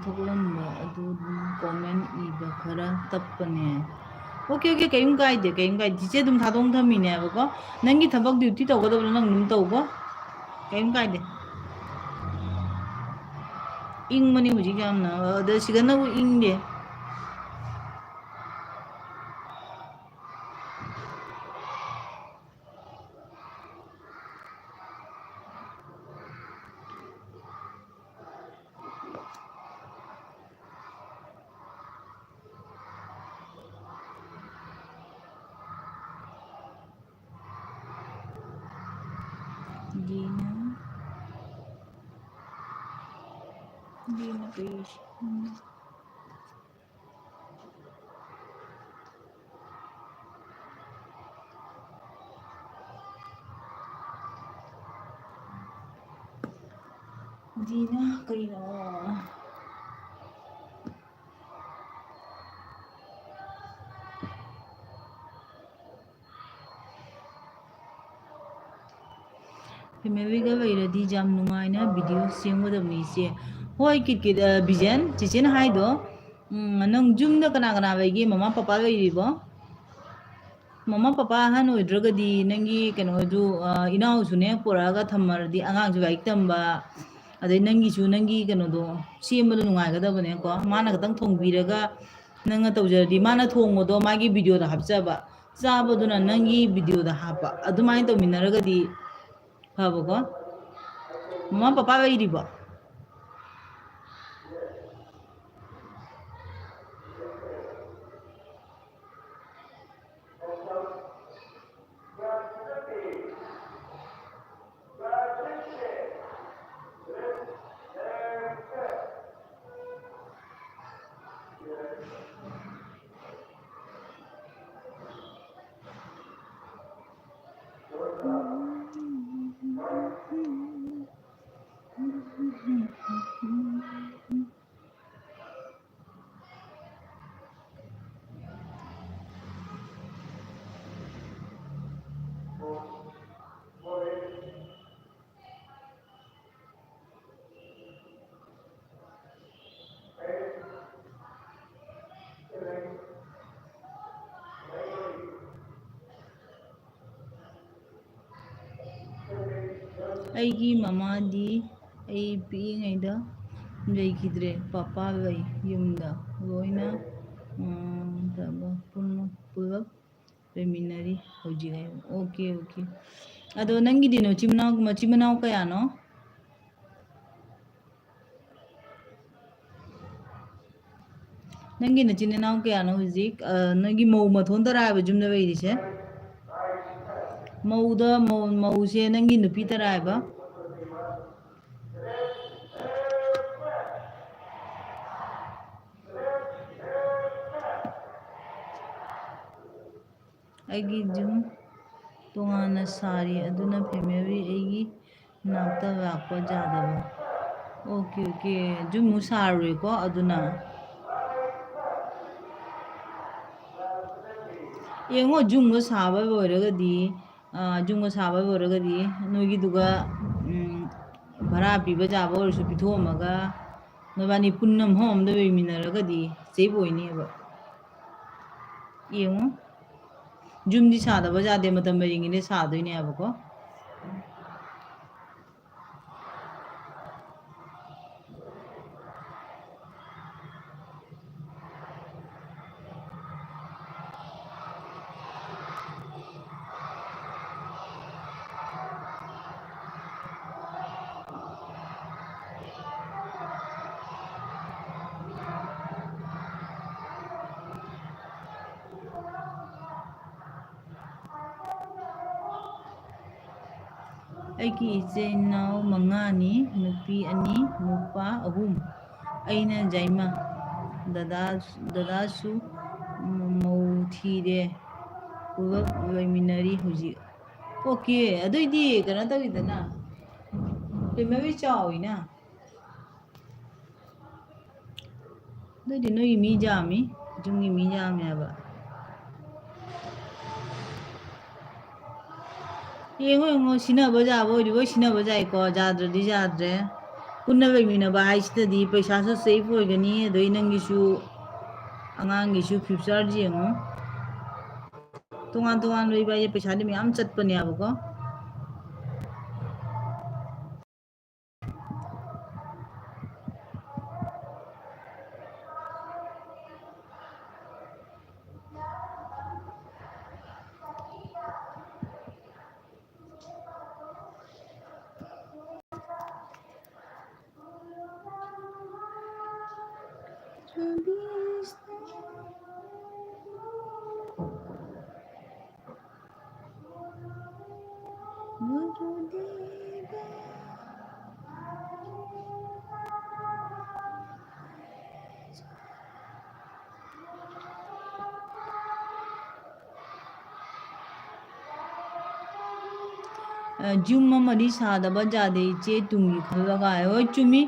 thoklambo adu comment iba khara tappane okay okay kayum kaide jiche dum thadong thamine ba ko nangi thabak duty tawgadabla nang num tawbo kayum kaide ingmani huji gamna da sigana u ingde Gina please Gina kaino Family di jam nungaina video sengwadabni se hoi kit bijan chichen haido nang jumda kana kana baigi mama papa bairibo mama papa han oidragadi nangi kano du inau sune poraga thamardi angang ju baik tamba adai nangi su nangi kano do sembadu nungai gadabane ko mana gatang thongbiraga nanga tawjardi mana thongodo magi video da hapchaba chabaduna nangi video da hapa adumai to minaragadi haba ko mama papa bairibo ꯑꯩꯒꯤ ꯃꯃꯥꯗꯤ ꯑꯩ ꯄꯤꯛꯏꯉꯩꯗ ꯂꯩꯈꯤꯗ꯭ꯔꯦ papa ꯂꯩ ꯌꯨꯝꯗ ꯂꯣꯏꯅ ꯄꯨꯂꯞ ꯂꯩꯃꯤꯟꯅꯔꯤ ꯍꯧꯖꯤꯛ ꯍꯥꯏ ꯑꯣꯀꯦ ꯑꯣꯀꯦ ꯑꯗꯣ ꯅꯪꯒꯤꯗꯤ ꯃꯆꯤꯟ ꯃꯅꯥꯎ ꯀꯌꯥꯅꯣ ꯅꯪꯒꯤ ꯅꯆꯤꯟ ꯏꯅꯥꯎ ꯀꯌꯥꯅꯣ ꯍꯧꯖꯤꯛ ꯅꯪꯒꯤ ꯃꯧ ꯃꯊꯣꯟ ꯇꯔꯥ ꯍꯥꯏꯕ ꯌꯨꯝꯗ ꯂꯩꯔꯤꯁꯦ ꯃꯧꯁꯦ ꯅꯪꯒꯤ ꯅꯨꯄꯤ ꯇꯔꯥ ꯍꯥꯏꯕ ꯑꯩꯒꯤ ꯌꯨꯝ ꯇꯣꯉꯥꯟꯅ ꯁꯥꯔꯤ ꯑꯗꯨꯅ ꯐꯦꯃꯤꯂꯤ ꯑꯩꯒꯤ ꯅꯥꯛꯇ ꯂꯥꯛꯄ ꯌꯥꯗꯕ ꯑꯣꯀꯦ ꯑꯣꯀꯦ ꯌꯨꯝꯃꯨꯛ ꯁꯥꯔꯨꯔꯦꯀꯣ ꯑꯗꯨꯅ ꯌꯦꯡꯉꯣ ꯌꯨꯝꯒ ꯁꯥꯕ ꯂꯣꯏꯔꯒꯗꯤ ꯌꯨꯝꯒ ꯁꯥꯕ ꯂꯣꯏꯔꯒꯗꯤ ꯅꯣꯏꯒꯤꯗꯨꯒ ꯚꯔꯥ ꯄꯤꯕ ꯌꯥꯕ ꯑꯣꯏꯔꯁꯨ ꯄꯤꯊꯣꯛꯑꯝꯃꯒ ꯅꯣꯏꯕꯥꯅꯤ ꯄꯨꯟꯅ ꯃꯐꯝ ꯑꯃꯗ ꯂꯩꯃꯤꯟꯅꯔꯒꯗꯤ ꯁꯦꯞ ꯑꯣꯏꯅꯦꯕ ꯌꯦꯡꯉꯣ ꯌꯨꯝꯗꯤ ꯁꯥꯗꯕ ꯌꯥꯗꯦ ꯃꯇꯝ ꯂꯩꯔꯤꯉꯩꯗ ꯁꯥꯗꯣꯏꯅꯦ ꯍꯥꯏꯕꯀꯣ ꯑꯩꯒꯤ ꯏꯆꯤꯜ ꯏꯅꯥꯎ 5ꯅꯤ ꯅꯨꯄꯤ 2 ꯅꯨꯄꯥ 3 ꯑꯩꯅ ꯖꯥꯏꯃ ꯗꯗꯥꯁꯨ ꯃꯧ ꯊꯤꯔꯦ ꯄꯨꯂꯞ ꯂꯩꯃꯤꯟꯅꯔꯤ ꯍꯧꯖꯤꯛ ꯑꯣꯀꯦ ꯑꯗꯨꯏꯗꯤ ꯀꯩꯅꯣ ꯇꯧꯋꯤꯗꯅ ꯐꯦꯃꯤꯂꯤ ꯆꯥꯎꯏꯅ ꯑꯗꯨꯏꯗꯤ ꯅꯣꯏꯒꯤ ꯃꯤ ꯌꯥꯝꯃꯤ ꯌꯨꯝꯒꯤ ꯃꯤ ꯌꯥꯝꯃꯦꯕ ꯌꯦꯡꯉꯣ ꯁꯤꯟꯅꯕ ꯌꯥꯕ ꯑꯣꯏꯗꯤ ꯂꯣꯏ ꯁꯤꯟꯅꯕ ꯌꯥꯏꯀꯣ ꯌꯥꯗ꯭ꯔꯗꯤ ꯌꯥꯗ꯭ꯔꯦ ꯄꯨꯟꯅ ꯂꯩꯃꯤꯟꯅꯕ ꯍꯥꯏꯁꯤꯗꯗꯤ ꯄꯩꯁꯥꯁꯨ ꯁꯦꯐ ꯑꯣꯏꯒꯅꯤ ꯑꯗꯩ ꯅꯪꯒꯤꯁꯨ ꯑꯉꯥꯡꯒꯤꯁꯨ ꯐ꯭ꯌꯨꯆꯔ ꯌꯦꯡꯉꯣ ꯇꯣꯉꯥꯟ ꯇꯣꯉꯥꯟ ꯂꯩꯕ ꯍꯥꯏꯁꯦ ꯄꯩꯁꯥꯗꯤ ꯃꯌꯥꯝ ꯆꯠꯄꯅꯦꯕꯀꯣ ꯌꯨꯝ ꯑꯃꯗꯤ ꯁꯥꯗꯕ ꯌꯥꯗꯦ ꯏꯆꯦ ꯇꯨꯡꯒꯤ ꯈꯜꯂꯒ ꯍꯣꯏ ꯆꯨꯝꯃꯤ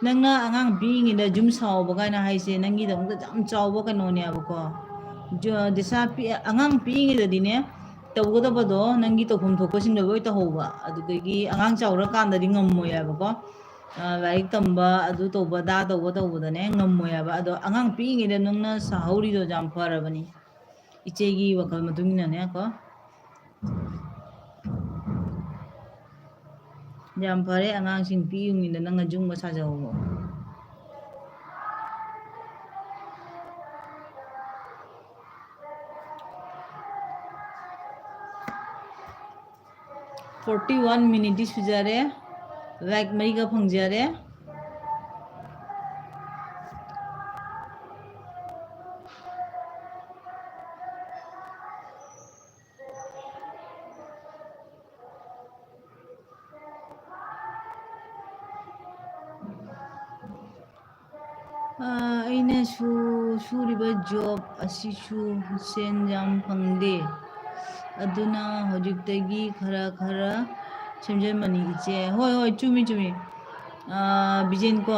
ꯅꯪꯅ ꯑꯉꯥꯡ ꯄꯤꯛꯏꯉꯩꯗ ꯌꯨꯝ ꯁꯥꯎꯕ ꯀꯥꯏꯅ ꯍꯥꯏꯁꯦ ꯅꯪꯒꯤꯗꯃꯛꯇ ꯌꯥꯝ ꯆꯥꯎꯕ ꯀꯩꯅꯣꯅꯦꯕꯀꯣ ꯑꯉꯥꯡ ꯄꯤꯛꯏꯉꯩꯗꯗꯤꯅꯦ ꯇꯧꯒꯗꯕꯗꯣ ꯅꯪꯒꯤ ꯇꯧꯐꯝ ꯊꯣꯛꯄꯁꯤꯡꯗꯣ ꯂꯣꯏ ꯇꯧꯍꯧꯕ ꯑꯗꯨꯗꯒꯤ ꯑꯉꯥꯡ ꯆꯥꯎꯔꯀꯥꯟꯗꯗꯤ ꯉꯝꯃꯣꯏꯑꯕꯀꯣ ꯂꯥꯏꯔꯤꯛ ꯇꯝꯕ ꯑꯗꯨ ꯇꯧꯕ ꯇꯧꯕꯗꯅꯦ ꯉꯝꯃꯣꯏꯑꯕ ꯑꯗꯣ ꯑꯉꯥꯡ ꯄꯤꯛꯏꯉꯩꯗ ꯅꯪꯅ ꯁꯥꯍꯧꯔꯤꯗꯣ ꯌꯥꯝ ꯐꯔꯕꯅꯤ ꯏꯆꯦꯒꯤ ꯋꯥꯈꯜ ꯃꯇꯨꯡ ꯏꯟꯅꯅꯦ ꯀꯣ ꯌꯥꯝ ꯐꯔꯦ ꯑꯉꯥꯡꯁꯤꯡ ꯄꯤꯛꯏꯉꯩꯗ ꯅꯪꯅ ꯌꯨꯝꯒ ꯁꯥꯖꯍꯧꯕ (41 minutes ꯁꯨꯖꯔꯦ ꯂꯥꯏꯛ 4ꯒ ꯐꯪꯖꯔꯦ ꯑꯩꯅ ꯁꯨꯔꯤꯕ ꯖꯣꯕ ꯑꯁꯤꯁꯨ ꯁꯦꯟ ꯌꯥꯝ ꯐꯪꯗꯦ ꯑꯗꯨꯅ ꯍꯧꯖꯤꯛꯇꯒꯤ ꯈꯔ ꯁꯦꯝꯖꯟꯕꯅꯤ ꯏꯆꯦ ꯍꯣꯏ ꯆꯨꯝꯃꯤ ꯕꯤꯖꯦꯟꯀꯣ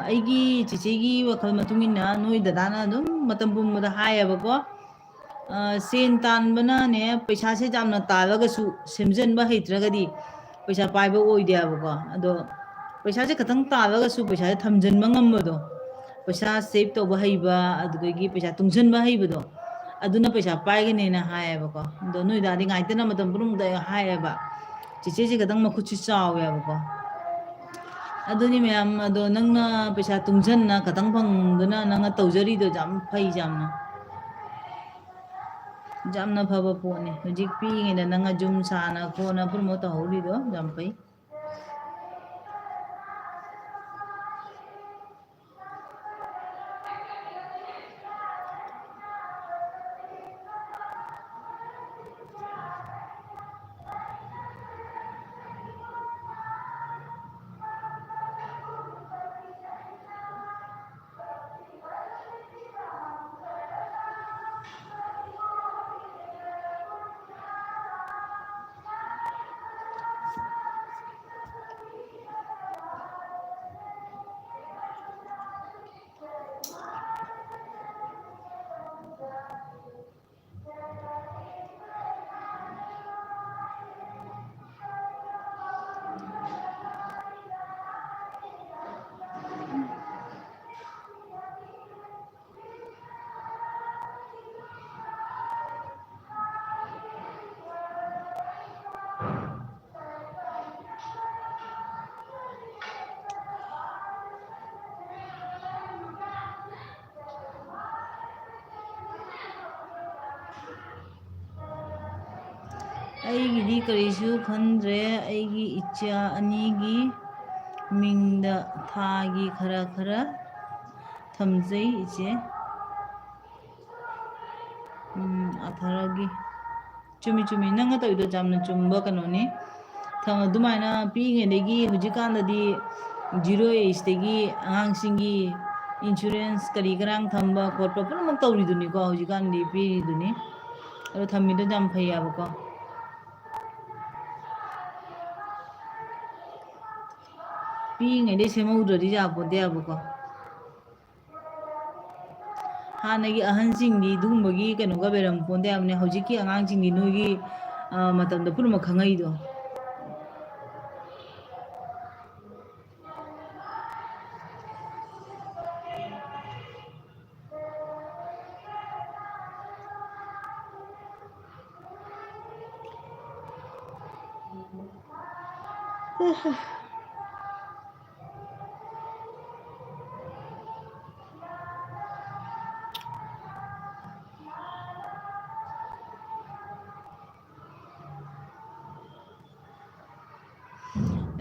ꯑꯩꯒꯤ ꯆꯤꯆꯦꯒꯤ ꯋꯥꯈꯜ ꯃꯇꯨꯡ ꯏꯟꯅ ꯅꯣꯏ ꯗꯗꯥꯅ ꯑꯗꯨꯝ ꯃꯇꯝ ꯄꯨꯝꯕꯗ ꯍꯥꯏꯌꯦꯕꯀꯣ ꯁꯦꯟ ꯇꯥꯟꯕꯅꯅꯦ ꯄꯩꯁꯥꯁꯦ ꯌꯥꯝꯅ ꯇꯥꯜꯂꯒꯁꯨ ꯁꯦꯝꯖꯤꯟꯕ ꯍꯩꯇ꯭ꯔꯒꯗꯤ ꯄꯩꯁా ꯄꯥꯏꯕ ꯑꯣꯏꯗꯦꯕꯀꯣ ꯑꯗꯣ ꯄꯩꯁꯥꯁꯦ ꯈꯇꯪ ꯇꯥꯜꯂꯒꯁꯨ ꯄꯩꯁꯥꯁꯦ ꯊꯝꯖꯤꯟꯕ ꯉꯝꯕꯗꯣ ꯄꯩꯁా ꯁꯦꯚ ꯇꯧꯕ ꯍꯩꯕ ꯑꯗꯨꯗꯒꯤ ꯄꯩꯁꯥ ꯇꯨꯡꯁꯤꯟꯕ ꯍꯩꯕꯗꯣ ꯑꯗꯨꯅ ꯄꯩꯁꯥ ꯄꯥꯏꯒꯅꯦꯅ ꯍꯥꯏꯌꯦꯕꯀꯣ ꯑꯗꯣ ꯅꯣꯏꯗꯥꯗꯤ ꯉꯥꯏꯇꯅ ꯃꯇꯝ ꯄꯨꯝꯅꯃꯛꯇ ꯍꯥꯏꯌꯦꯕ ꯆꯤꯆꯦꯁꯦ ꯈꯤꯇꯪ ꯃꯈꯨꯠꯁꯨ ꯆꯥꯎꯋꯦꯕꯀꯣ ꯑꯗꯨꯅꯤ ꯃꯌꯥꯝ ꯑꯗꯣ ꯅꯪꯅ ꯄꯩꯁꯥ ꯇꯨꯡꯁꯟꯅ ꯈꯇꯪ ꯐꯪꯗꯨꯅ ꯅꯪꯅ ꯇꯧꯖꯔꯤꯗꯣ ꯌꯥꯝ ꯐꯩ ꯌꯥꯝꯅ ꯐꯕ ꯄꯣꯠꯅꯤ ꯍꯧꯖꯤꯛ ꯄꯤꯛꯏꯉꯩꯗ ꯅꯪꯅ ꯌꯨꯝ ꯁꯥꯅ ꯈꯣꯠꯅ ꯄꯨꯝꯅꯃꯛ ꯇꯧꯍꯧꯔꯤꯗꯣ ꯌꯥꯝ ꯐꯩ ꯑꯩꯒꯤꯗꯤ ꯀꯔꯤꯁꯨ ꯈꯟꯗ꯭ꯔꯦ ꯑꯩꯒꯤ ꯏꯆꯥ ꯑꯅꯤꯒꯤ ꯃꯤꯡꯗ ꯊꯥꯒꯤ ꯈꯔ ꯈꯔ ꯊꯝꯖꯩ ꯏꯆꯦ ꯑꯊꯔꯒꯤ ꯆꯨꯝꯃꯤ ꯅꯪꯅ ꯇꯧꯔꯤꯗꯣ ꯌꯥꯝꯅ ꯆꯨꯝꯕ ꯀꯩꯅꯣꯅꯤ ꯑꯗꯨꯃꯥꯏꯅ ꯄꯤꯛꯏꯉꯩꯗꯒꯤ ꯍꯧꯖꯤꯛꯀꯥꯟꯗꯗꯤ ꯖꯤꯔꯣ ꯑꯦꯖꯇꯒꯤ ꯑꯉꯥꯡꯁꯤꯡꯒꯤ ꯏꯟꯁꯨꯔꯦꯟꯁ ꯀꯔꯤ ꯀꯔꯥꯡ ꯊꯝꯕ ꯈꯣꯠꯄ ꯄꯨꯝꯅꯃꯛ ꯇꯧꯔꯤꯗꯨꯅꯤꯀꯣ ꯍꯧꯖꯤꯛꯀꯥꯟꯗꯤ ꯄꯤꯔꯤꯗꯨꯅꯤ ꯑꯗꯣ ꯊꯝꯃꯤꯗꯣ ꯌꯥꯝ ꯐꯩꯌꯦꯕꯀꯣ ꯄꯤꯛꯏꯉꯩꯗꯩ ꯁꯦꯝꯍꯧꯗ꯭ꯔꯗꯤ ꯌꯥꯄꯣꯟꯇꯦꯕꯀꯣ ꯍꯥꯟꯅꯒꯤ ꯑꯍꯟꯁꯤꯡꯗꯤ ꯑꯗꯨꯒꯨꯝꯕꯒꯤ ꯀꯩꯅꯣꯒ ꯂꯩꯔꯝ ꯄꯣꯟꯇꯦ ꯍꯥꯏꯕꯅꯦ ꯍꯧꯖꯤꯛꯀꯤ ꯑꯉꯥꯡꯁꯤꯡꯗꯤ ꯅꯣꯏꯒꯤ ꯃꯇꯝꯗ ꯄꯨꯝꯅꯃꯛ ꯈꯪꯉꯛꯏꯗꯣ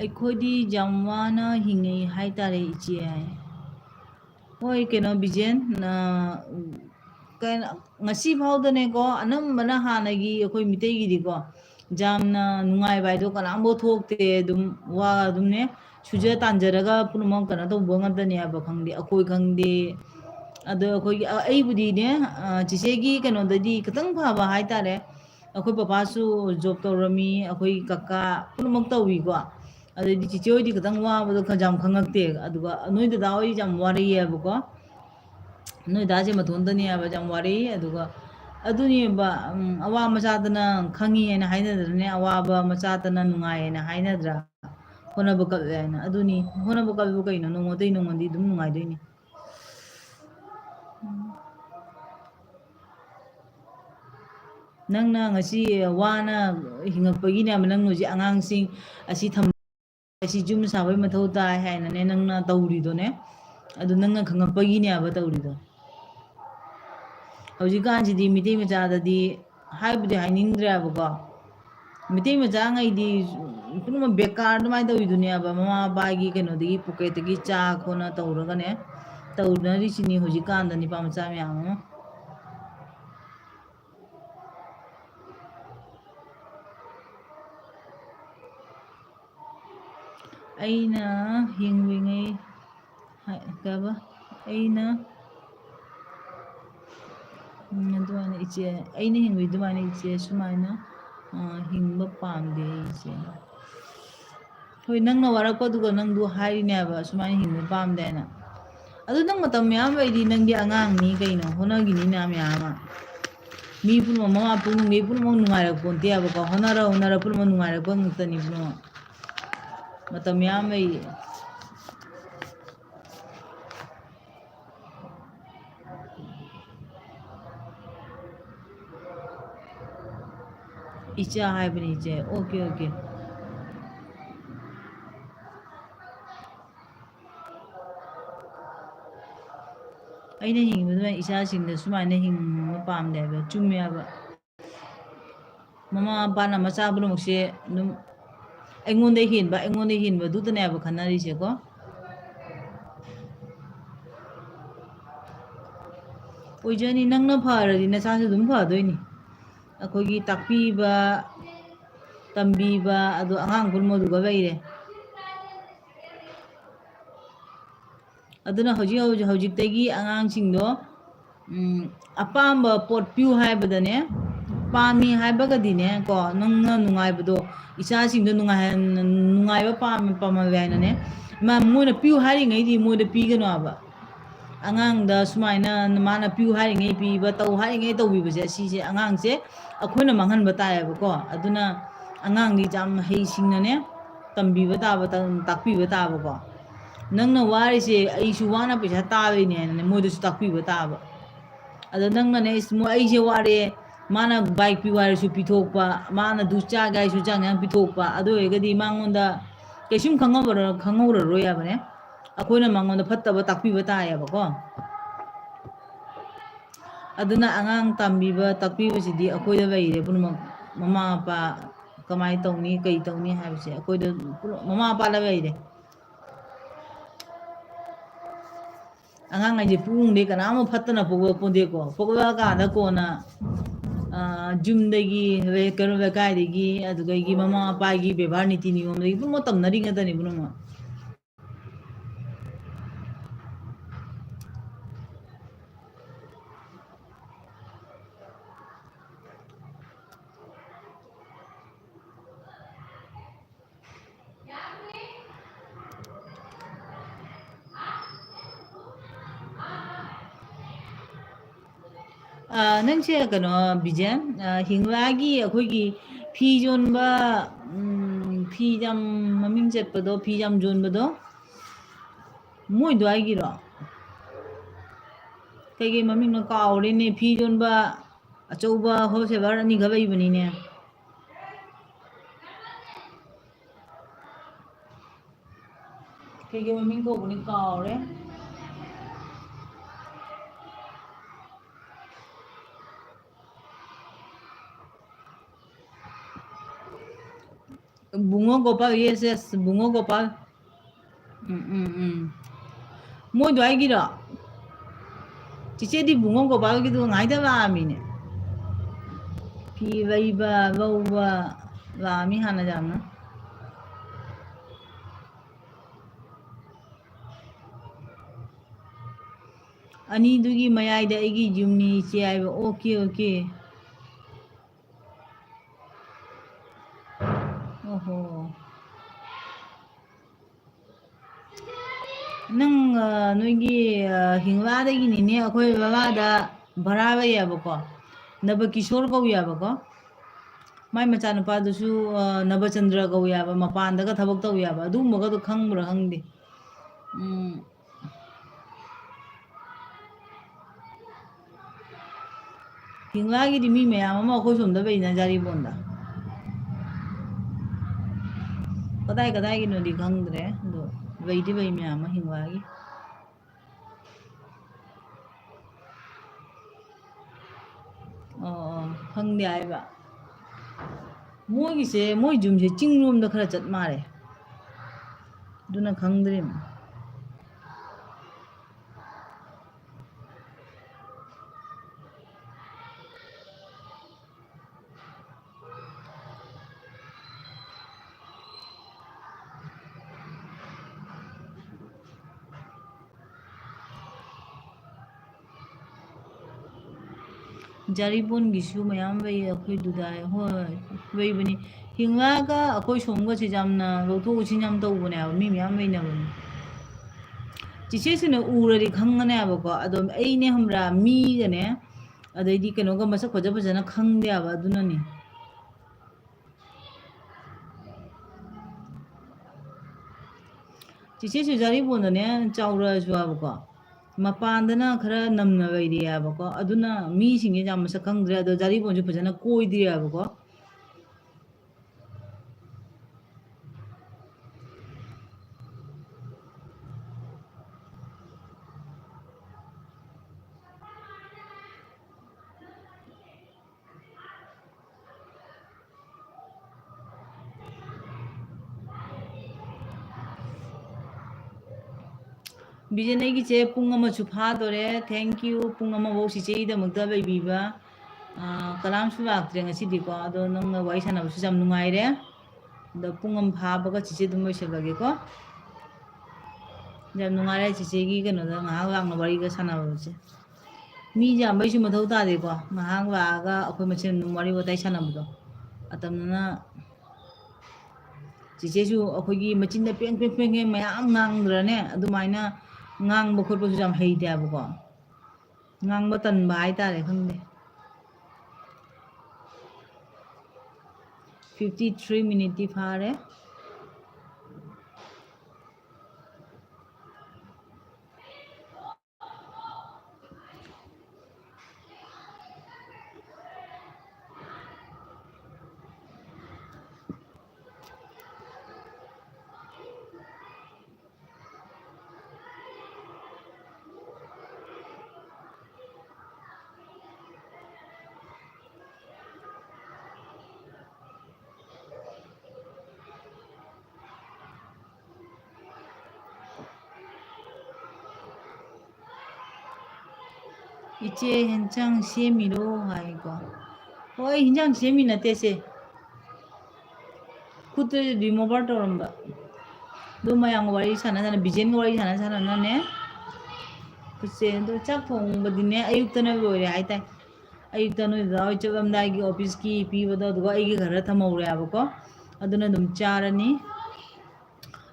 ꯑꯩꯈꯣꯏꯗꯤ ꯌꯥꯝ ꯋꯥꯅ ꯍꯤꯡꯉꯤ ꯍꯥꯏꯇꯥꯔꯦ ꯏꯆꯦ ꯍꯣꯏ ꯀꯩꯅꯣ ꯕꯤꯖꯦꯟ ꯉꯁꯤ ꯐꯥꯎꯗꯅꯦꯀꯣ ꯑꯅꯝꯕꯅ ꯍꯥꯟꯅꯒꯤ ꯑꯩꯈꯣꯏ ꯃꯤꯇꯩꯒꯤꯗꯤꯀꯣ ꯌꯥꯝꯅ ꯅꯨꯡꯉꯥꯏꯕ ꯍꯥꯏꯗꯣ ꯀꯅꯥꯝꯐꯥꯎ ꯊꯣꯛꯇꯦ ꯑꯗꯨꯝ ꯋꯥ ꯑꯗꯨꯝꯅꯦ ꯁꯨꯖ ꯇꯥꯟꯖꯔꯒ ꯄꯨꯝꯅꯃꯛ ꯀꯩꯅꯣ ꯇꯧꯕ ꯉꯝꯇꯅꯦ ꯍꯥꯏꯕ ꯈꯪꯗꯦ ꯑꯩꯈꯣꯏ ꯈꯪꯗꯦ ꯑꯗꯣ ꯑꯩꯈꯣꯏꯒꯤ ꯑꯩꯕꯨꯗꯤꯅꯦ ꯆꯤꯆꯦꯒꯤ ꯀꯩꯅꯣꯗꯗꯤ ꯈꯤꯇꯪ ꯐꯕ ꯍꯥꯏꯇꯥꯔꯦ ꯑꯩꯈꯣꯏ ꯄꯄꯥꯁꯨ ꯖꯣꯕ ꯇꯧꯔꯝꯃꯤ ꯑꯩꯈꯣꯏ ꯀꯀꯥ ꯄꯨꯝꯅꯃꯛ ꯇꯧꯋꯤꯀꯣ ꯑꯗꯩꯗꯤ ꯆꯤꯆꯦ ꯍꯣꯏꯗꯤ ꯈꯤꯇꯪ ꯋꯥꯕꯗꯣ ꯌꯥꯝ ꯈꯪꯉꯛꯇꯦ ꯑꯗꯨꯒ ꯅꯣꯏ ꯗꯗꯥ ꯍꯣꯏ ꯌꯥꯝ ꯋꯥꯔꯛꯑꯦꯕꯀꯣ ꯅꯣꯏ ꯗꯥꯁꯦ ꯃꯇꯣꯟꯇꯅꯦ ꯍꯥꯏꯕ ꯌꯥꯝ ꯋꯥꯔꯛꯏ ꯑꯗꯨꯒ ꯑꯗꯨꯅꯦꯕ ꯑꯋꯥ ꯃꯆꯥꯗꯅ ꯈꯪꯉꯤꯅ ꯍꯥꯏꯅꯗ꯭ꯔꯅꯦ ꯑꯋꯥꯕ ꯃꯆꯥꯇꯅ ꯅꯨꯡꯉꯥꯏꯌꯦꯅ ꯍꯥꯏꯅꯗ꯭ꯔꯥ ꯍꯣꯠꯅꯕ ꯀꯜꯂꯦ ꯍꯥꯏꯅ ꯑꯗꯨꯅꯤ ꯍꯣꯠꯅꯕ ꯀꯜꯕꯨ ꯀꯩꯅꯣ ꯅꯣꯡꯃꯗꯩ ꯅꯣꯡꯃꯗꯤ ꯑꯗꯨꯝ ꯅꯨꯡꯉꯥꯏꯗꯣꯏꯅꯤ ꯅꯪꯅ ꯉꯁꯤ ꯋꯥꯅ ꯍꯤꯡꯉꯛꯄꯒꯤꯅꯦꯕ ꯅꯪ ꯍꯧꯖꯤꯛ ꯑꯉꯥꯡꯁꯤꯡ ꯑꯁꯤ ꯑꯁꯤ ꯌꯨꯝ ꯁꯥꯕꯩ ꯃꯊꯧ ꯇꯥꯏ ꯍꯥꯏꯅꯅꯦ ꯅꯪꯅ ꯇꯧꯔꯤꯗꯣꯅꯦ ꯑꯗꯨ ꯅꯪꯅ ꯈꯪꯉꯛꯄꯒꯤꯅꯦꯕ ꯇꯧꯔꯤꯗꯣ ꯍꯧꯖꯤꯛꯀꯥꯟꯁꯤꯗꯤ ꯃꯤꯇꯩ ꯃꯆꯥꯗꯗꯤ ꯍꯥꯏꯕꯨꯗꯤ ꯍꯥꯏꯅꯤꯡꯗ꯭ꯔꯦꯕꯀꯣ ꯃꯤꯇꯩ ꯃꯆꯥꯉꯩꯗꯤ ꯄꯨꯝꯅꯃꯛ ꯕꯦꯀꯥꯔ ꯑꯗꯨꯃꯥꯏꯅ ꯇꯧꯔꯤꯗꯨꯅꯦꯕ ꯃꯃꯥ ꯃꯄꯥꯒꯤ ꯀꯩꯅꯣꯗꯒꯤ ꯄꯣꯀꯦꯠꯇꯒꯤ ꯆꯥ ꯈꯣꯠꯅ ꯇꯧꯔꯒꯅꯦ ꯇꯧꯅꯔꯤꯁꯤꯅꯤ ꯍꯧꯖꯤꯛꯀꯥꯟꯗ ꯅꯤꯄꯥ ꯃꯆꯥ ꯃꯌꯥꯝ ꯑꯃ ꯑꯩꯅ ꯍꯤꯡꯂꯤꯉꯩ ꯀꯩꯕ ꯑꯩꯅ ꯑꯗꯨꯃꯥꯏꯅ ꯏꯆꯦ ꯑꯩꯅ ꯍꯤꯡꯕ ꯑꯗꯨꯃꯥꯏꯅ ꯏꯆꯦ ꯁꯨꯃꯥꯏꯅ ꯍꯤꯡꯕ ꯄꯥꯝꯗꯦ ꯏꯆꯦ ꯍꯣꯏ ꯅꯪꯅ ꯋꯥꯔꯛꯄꯗꯨꯒ ꯅꯪꯗꯨ ꯍꯥꯏꯔꯤꯅꯦꯕ ꯁꯨꯃꯥꯏꯅ ꯍꯤꯡꯕ ꯄꯥꯝꯗꯦ ꯍꯥꯏꯅ ꯑꯗꯨ ꯅꯪ ꯃꯇꯝ ꯃꯌꯥꯝ ꯂꯩꯔꯤ ꯅꯪꯗꯤ ꯑꯉꯥꯡꯅꯤ ꯀꯩꯅꯣ ꯍꯣꯠꯅꯈꯤꯅꯤꯅ ꯃꯌꯥꯝ ꯑꯃ ꯃꯤ ꯄꯨꯝꯅꯃꯛ ꯃꯃꯥ ꯄꯨꯝꯅꯃꯛ ꯄꯨꯝꯅꯃꯛ ꯅꯨꯡꯉꯥꯏꯔꯛꯄꯣꯟꯇꯦꯕꯀꯣ ꯍꯣꯠꯅꯔ ꯄꯨꯝꯅꯃꯛ ꯅꯨꯡꯉꯥꯏꯔꯛꯄ ꯉꯥꯛꯇꯅꯤ ꯄꯨꯝꯅꯃꯛ ꯃꯇꯝ ꯃꯌꯥꯝ ꯂꯩꯔꯤ ꯏꯆꯥ ꯍꯥꯏꯕꯅꯤ ꯏꯆꯦ ꯑꯣꯀꯦ ꯑꯩꯅ ꯍꯤꯡꯕꯗꯨꯅ ꯏꯆꯥꯁꯤꯡꯗ ꯁꯨꯃꯥꯏꯅ ꯍꯤꯡꯕ ꯄꯥꯝꯗꯦ ꯍꯥꯏꯕ ꯆꯨꯝꯃꯦ ꯍꯥꯏꯕ ꯃꯃꯥ ꯃꯄꯥꯅ ꯃꯆꯥ ꯄꯨꯝꯅꯃꯛꯁꯦ ꯑꯗꯨꯝ ꯑꯩꯉꯣꯟꯗ ꯍꯦꯟꯕꯗꯨꯗꯅꯦꯕ ꯈꯟꯅꯔꯤꯁꯦꯀꯣ ꯑꯣꯏꯖꯅꯤ ꯅꯪꯅ ꯐꯔꯗꯤ ꯅꯆꯥꯁꯨ ꯑꯗꯨꯝ ꯐꯗꯣꯏꯅꯤ ꯑꯩꯈꯣꯏꯒꯤ ꯇꯥꯛꯄꯤꯕ ꯇꯝꯕꯤꯕ ꯑꯗꯣ ꯑꯉꯥꯡ ꯄꯨꯟꯃꯗꯨꯒ ꯂꯩꯔꯦ ꯑꯗꯨꯅ ꯍꯧꯖꯤꯛꯇꯒꯤ ꯑꯉꯥꯡꯁꯤꯡꯗꯣ ꯑꯄꯥꯝꯕ ꯄꯣꯠ ꯄꯤꯌꯨ ꯍꯥꯏꯕꯗꯅꯦ ꯄꯥꯝꯃꯤ ꯍꯥꯏꯕꯒꯗꯤꯅꯦ ꯀꯣ ꯅꯪꯅ ꯅꯨꯡꯉꯥꯏꯕꯗꯣ ꯏꯆꯥꯁꯤꯡꯗꯣ ꯅꯨꯡꯉꯥꯏꯕ ꯄꯥꯝꯃꯜꯂꯦ ꯍꯥꯏꯅꯅꯦ ꯃꯣꯏꯅ ꯄꯤꯌꯨ ꯍꯥꯏꯔꯤꯉꯩꯗꯤ ꯃꯣꯏꯗ ꯄꯤꯒꯅꯣꯕ ꯑꯉꯥꯡꯗ ꯁꯨꯃꯥꯏꯅ ꯃꯥꯅ ꯄꯤꯌꯨ ꯍꯥꯏꯔꯤꯉꯩ ꯄꯤꯕ ꯇꯧ ꯍꯥꯏꯔꯤꯉꯩ ꯇꯧꯕꯤꯕꯁꯦ ꯑꯁꯤꯁꯦ ꯑꯉꯥꯡꯁꯦ ꯑꯩꯈꯣꯏꯅ ꯃꯥꯡꯍꯟꯕ ꯇꯥꯏꯌꯦꯕꯀꯣ ꯑꯗꯨꯅ ꯑꯉꯥꯡꯗꯤ ꯌꯥꯝ ꯍꯩꯁꯤꯡꯅꯅꯦ ꯇꯝꯕꯤꯕ ꯇꯥꯕ ꯇꯥꯛꯄꯤꯕ ꯇꯥꯕꯀꯣ ꯅꯪꯅ ꯋꯥꯔꯤꯁꯦ ꯑꯩꯁꯨ ꯋꯥꯅ ꯄꯩꯁꯥ ꯇꯥꯗꯣꯏꯅꯦ ꯍꯥꯏꯅꯅꯦ ꯃꯣꯏꯗꯁꯨ ꯇꯥꯛꯄꯤꯕ ꯇꯥꯕ ꯑꯗꯣ ꯅꯪꯅꯅꯦ ꯑꯩꯁꯦ ꯋꯥꯔꯦ ꯃꯥꯅ ꯕꯥꯏꯛ ꯄꯤꯌꯨ ꯍꯥꯏꯔꯁꯨ ꯄꯤꯊꯣꯛꯄ ꯃꯥꯅ ꯆꯥꯒꯦ ꯍꯥꯏꯔꯁꯨ ꯆꯥꯡ ꯄꯤꯊꯣꯛꯄ ꯑꯗꯨ ꯑꯣꯏꯔꯒꯗꯤ ꯃꯉꯣꯟꯗ ꯀꯩꯁꯨꯝ ꯈꯪꯍꯧꯔꯔꯣꯏ ꯍꯥꯏꯕꯅꯦ ꯑꯩꯈꯣꯏꯅ ꯃꯉꯣꯟꯗ ꯐꯠꯇꯕ ꯇꯥꯛꯄꯤꯕ ꯇꯥꯏꯌꯦꯕꯀꯣ ꯑꯗꯨꯅ ꯑꯉꯥꯡ ꯇꯝꯕꯤꯕ ꯇꯥꯛꯄꯤꯕꯁꯤꯗꯤ ꯑꯩꯈꯣꯏꯗ ꯂꯩꯔꯦ ꯄꯨꯝꯅꯃꯛ ꯃꯃꯥ ꯃꯄꯥ ꯀꯃꯥꯏꯅ ꯇꯧꯅꯤ ꯀꯩ ꯇꯧꯅꯤ ꯍꯥꯏꯕꯁꯦ ꯑꯩꯈꯣꯏꯗ ꯃꯃꯥ ꯃꯄꯥꯗ ꯂꯩꯔꯦ ꯑꯉꯥꯡ ꯍꯥꯏꯁꯦ ꯄꯨꯡꯗꯩ ꯀꯅꯥꯝ ꯐꯠꯇꯅ ꯄꯣꯛꯂꯛꯄꯣꯟꯗꯦꯀꯣ ꯄꯣꯛꯂꯛꯑꯀꯥꯟꯗ ꯀꯣꯟꯅ ꯌꯨꯝꯗꯒꯤ ꯀꯩꯅꯣ ꯂꯩꯀꯥꯏꯗꯒꯤ ꯑꯗꯨꯗꯒꯤ ꯃꯃꯥ ꯃꯄꯥꯒꯤ ꯕꯦꯕꯥꯔ ꯅꯤꯇꯤ ꯅꯤꯌꯣꯝꯗꯒꯤ ꯄꯨꯝꯅꯃꯛ ꯇꯝꯅꯔꯤ ꯉꯥꯛꯇꯅꯤ ꯄꯨꯝꯅꯃꯛ ꯅꯪꯁꯦ ꯀꯩꯅꯣ ꯕꯤꯖꯦꯟ ꯍꯤꯡꯂꯥꯒꯤ ꯑꯩꯈꯣꯏꯒꯤ ꯐꯤ ꯌꯣꯟꯕ ꯐꯤ ꯌꯥꯝ ꯃꯃꯤꯡ ꯆꯠꯄꯗꯣ ꯐꯤ ꯌꯥꯝ ꯌꯣꯟꯕꯗꯣ ꯃꯣꯏ ꯑꯗꯨꯋꯥꯏꯒꯤꯔꯣ ꯀꯩꯀꯩ ꯃꯃꯤꯡꯅꯣ ꯀꯥꯎꯔꯦꯅꯦ ꯐꯤ ꯌꯣꯟꯕ ꯑꯆꯧꯕ ꯍꯣꯜꯁꯦꯂꯔ ꯑꯅꯤꯈꯛ ꯂꯩꯕꯅꯤꯅꯦ ꯀꯩꯀꯩ ꯃꯃꯤꯡ ꯀꯧꯕꯅꯤ ꯀꯥꯎꯔꯦ ꯕꯨꯡꯉꯣ ꯒꯣꯄꯥꯜ ꯌꯦꯁ ꯕꯨꯡꯉꯣ ꯒꯣꯄꯥꯜ ꯎꯝ ꯃꯣꯏ ꯑꯗꯨꯋꯥꯏꯒꯤꯔꯣ ꯆꯤꯆꯦꯗꯤ ꯕꯨꯡꯉꯣ ꯒꯣꯄꯥꯜꯒꯤꯗꯣ ꯉꯥꯏꯇ ꯂꯥꯛꯑꯃꯤꯅꯦ ꯐꯤ ꯂꯩꯕ ꯂꯧꯕ ꯂꯥꯛꯑꯃꯤ ꯍꯥꯟꯅ ꯌꯥꯝꯅ ꯑꯅꯤꯗꯨꯒꯤ ꯃꯌꯥꯏꯗ ꯑꯩꯒꯤ ꯌꯨꯝꯅꯤ ꯏꯆꯦ ꯍꯥꯏꯕ ꯑꯣꯀꯦ ꯑꯣꯀꯦ ꯑꯣꯍꯣ ꯅꯪ ꯅꯣꯏꯒꯤ ꯍꯤꯡꯂꯥꯗꯒꯤꯅꯤꯅꯦ ꯑꯩꯈꯣꯏ ꯕꯕꯥꯗ ꯚꯔꯥ ꯂꯩꯌꯦꯕꯀꯣ ꯅꯕ ꯀꯤꯁꯣꯔ ꯀꯧꯌꯦꯕꯀꯣ ꯃꯥꯏ ꯃꯆꯥꯅꯨꯄꯥꯗꯨꯁꯨ ꯅꯕꯆꯟꯗ꯭ꯔ ꯀꯧꯌꯦꯕ ꯃꯄꯥꯟꯗꯒ ꯊꯕꯛ ꯇꯧ ꯌꯥꯕ ꯑꯗꯨꯒꯨꯝꯕꯒꯗꯣ ꯈꯪꯕ꯭ꯔꯥ ꯈꯪꯗꯦ ꯍꯤꯡꯂꯥꯒꯤꯗꯤ ꯃꯤ ꯃꯌꯥꯝ ꯑꯃ ꯑꯩꯈꯣꯏ ꯁꯣꯝꯗ ꯂꯩꯅ ꯖꯥꯔꯤꯄꯣꯟꯗ ꯀꯗꯥꯏ ꯀꯗꯥꯏꯒꯤꯅꯣꯗꯤ ꯈꯪꯗ꯭ꯔꯦ ꯑꯗꯣ ꯂꯩꯗꯤ ꯂꯩ ꯃꯌꯥꯝ ꯑꯃ ꯍꯤꯡꯂꯥꯒꯤ ꯑꯣ ꯈꯪꯗꯦ ꯍꯥꯏꯕ ꯃꯣꯏꯒꯤꯁꯦ ꯃꯣꯏ ꯌꯨꯝꯁꯦ ꯆꯤꯡꯂꯣꯝꯗ ꯈꯔ ꯆꯠ ꯃꯥꯜꯂꯦ ꯑꯗꯨꯅ ꯈꯪꯗ꯭ꯔꯤꯅꯤ ꯖꯥꯔꯤꯄꯣꯟꯒꯤꯁꯨ ꯃꯌꯥꯝ ꯂꯩ ꯑꯩꯈꯣꯏꯗꯨꯗ ꯍꯣꯏ ꯂꯩꯕꯅꯤ ꯍꯤꯡꯂꯥꯒ ꯑꯩꯈꯣꯏ ꯁꯣꯝꯒꯁꯦ ꯌꯥꯝꯅ ꯂꯧꯊꯣꯛ ꯂꯧꯁꯤꯟ ꯌꯥꯝ ꯇꯧꯕꯅꯦꯕ ꯃꯤ ꯃꯌꯥꯝ ꯂꯩꯅꯕꯅꯤ ꯆꯤꯆꯦꯁꯤꯅ ꯎꯔꯗꯤ ꯈꯪꯒꯅꯦꯕꯀꯣ ꯑꯗꯣ ꯑꯩꯅꯦ ꯈꯪꯕ꯭ꯔꯥ ꯃꯤꯒꯅꯦ ꯑꯗꯩꯗꯤ ꯀꯩꯅꯣꯒ ꯃꯁꯛ ꯐꯖꯅ ꯈꯪꯗꯦꯕ ꯑꯗꯨꯅꯅꯤ ꯆꯤꯆꯦꯁꯨ ꯖꯥꯔꯤꯄꯣꯟꯗꯅꯦ ꯆꯥꯎꯔꯛꯑꯁꯨ ꯍꯥꯏꯕꯀꯣ ꯃꯄꯥꯟꯗꯅ ꯈꯔ ꯅꯝꯅ ꯂꯩꯔꯤꯑꯕꯀꯣ ꯑꯗꯨꯅ ꯃꯤꯁꯤꯡꯁꯦ ꯌꯥꯝ ꯃꯁꯛ ꯈꯪꯗ꯭ꯔꯦ ꯑꯗꯣ ꯖꯥꯔꯤꯄꯣꯟꯁꯨ ꯐꯖꯅ ꯀꯣꯏꯗ꯭ꯔꯤꯑꯕꯀꯣ 비전 ꯑꯩꯒꯤꯁꯦ ꯄꯨꯡ ꯑꯃꯁꯨ ꯐꯥꯗꯣꯔꯦ. ꯊꯦꯡꯛ ꯌꯨ ꯄꯨꯡ ꯑꯃꯐꯥꯎ ꯆꯤꯆꯦꯒꯤꯗꯃꯛꯇ ꯂꯩꯕꯤꯕ. ꯀꯅꯥꯝꯁꯨ ꯂꯥꯛꯇ꯭ꯔꯦ ꯉꯁꯤꯗꯤꯀꯣ. ꯑꯗꯣ ꯅꯪꯅ ꯋꯥꯔꯤ ꯁꯥꯟꯅꯕꯁꯨ ꯌꯥꯝ ꯅꯨꯡꯉꯥꯏꯔꯦ. ꯑꯗꯣ ꯄꯨꯡ ꯑꯃ ꯐꯥꯕꯒ ꯆꯤꯆꯦ ꯑꯗꯨꯝ ꯂꯣꯏꯁꯤꯜꯂꯒꯦꯀꯣ. ꯌꯥꯝ ꯅꯨꯡꯉꯥꯏꯔꯦ ꯆꯤꯆꯦꯒꯤ ꯀꯩꯅꯣꯗ ꯉꯥꯏꯍꯥꯛ ꯂꯥꯛꯅ ꯋꯥꯔꯤꯒ ꯁꯥꯟꯅꯕꯁꯦ. ꯃꯤ ꯌꯥꯝꯕꯩꯁꯨ ꯃꯊꯧ ꯇꯥꯗꯦꯀꯣ. ꯉꯥꯏꯍꯥꯛ ꯂꯥꯛꯑꯒ ꯑꯩꯈꯣꯏ ꯃꯁꯦꯟ ꯑꯗꯨꯝ ꯋꯥꯔꯤ ꯋꯥꯇꯥꯏ ꯁꯥꯟꯅꯕꯗꯣ. ꯑꯇꯝꯅꯅ ꯆꯤꯆꯦꯁꯨ ꯑꯩꯈꯣꯏꯒꯤ ꯃꯆꯤꯟꯗ ꯄꯦꯡ ꯄꯦꯡ ꯄꯦꯡ ꯄꯦꯡ ꯃꯌꯥꯝ ꯉꯥꯡꯗ꯭ꯔꯅꯦ ꯑꯗꯨꯃꯥꯏꯅ ꯉꯥꯡꯕ ꯈꯣꯠꯄꯁꯨ ꯌꯥꯝ ꯍꯩꯇꯦ ꯍꯥꯏꯕꯀꯣ. ꯉꯥꯡꯕ ꯇꯟꯕ ꯍꯥꯏꯇꯥꯔꯦ ꯈꯪꯗꯦ. 53 ꯃꯤꯅꯤꯠꯇꯤ ꯐꯥꯔꯦ. 이제 현장 세미로 하이고. 현장 세미나 떼세. खुद रिमूवर तौरंबा दो मयांग वारी साना साना बिजेन वारी साना साना ने कुछ दो चाक थोंबदिने अयुक्तन लोरे हाइताई अयुक्तन दा चलमदाई ऑफिस की पीबदा दुगा अइगी घर थमौरे आबको अदुना दुम चारनी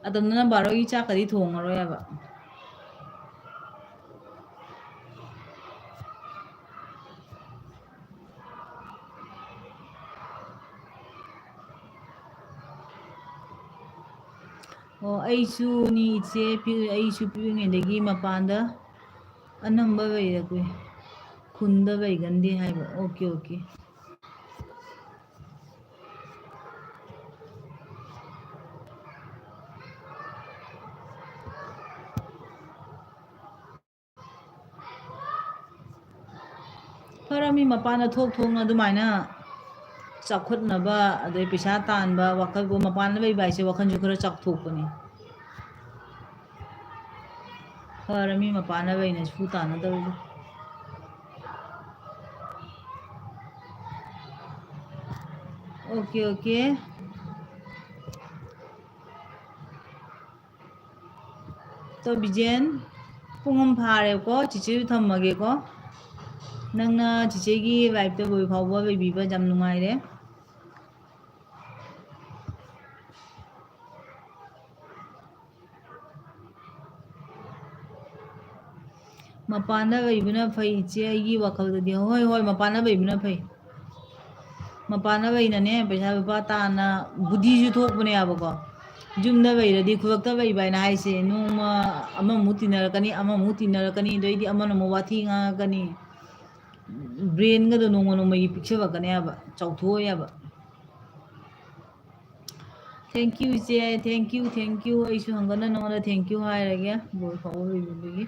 अदुना बारोगी चाकदी थोंगरो याबा ꯑꯩꯁꯨ ꯅꯤ ꯏꯆꯦ ꯑꯩꯁꯨ ꯄꯤꯛꯂꯤꯉꯩꯗꯒꯤ ꯃꯄꯥꯟꯗ ꯑꯅꯝꯕ ꯂꯩꯔꯛꯏ ꯈꯨꯟꯗ ꯂꯩꯒꯟꯗꯦ ꯍꯥꯏꯕ ꯑꯣꯀꯦ ꯑꯣꯀꯦ ꯐꯔꯃꯤ ꯃꯄꯥꯟꯗ ꯊꯣꯛ ꯊꯣꯛꯅ ꯑꯗꯨꯃꯥꯏꯅ ꯆꯥꯎꯈꯠꯅꯕ ꯑꯗꯩ ꯄꯩꯁꯥ ꯇꯥꯟꯕ ꯋꯥꯈꯜꯒ ꯃꯄꯥꯟꯗ ꯂꯩꯕ ꯍꯥꯏꯁꯦ ꯋꯥꯈꯜꯁꯨ ꯈꯔ ꯆꯥꯎꯊꯣꯛꯄꯅꯤ ꯐꯔꯃꯤ ꯃꯄꯥꯟꯗ ꯂꯩꯅ ꯁꯨ ꯇꯥꯟꯅꯗꯧꯔꯤꯗꯣ ओके ओके तो बिजेन पुंग अम फारेको चिचे थम्मगेको नंगना चिचेगी लाइफ बोई फाउबा बेबीबा जाम नुंगाइरे मपाना लैबना फै इचे आइगी वाखलददी होय होय मपाना लैबना फै मपाना लैनाने पैसा रुपा ताना बुद्धिसु थोकपने आबको जुमदा लैरदी खुलक्ता लैबा हैना हाइसे नोंमा अममु तिनरकनी दैदी अमना मो वाथी ngakani ब्रेन गदो नोंमा नोंमागी पिक्सलकने आबा चाउथो याबा थैंक यू इचे थैंक यू ऐसु हंगना नोंना थैंक यू हायरगे बोल फाउ लैबगी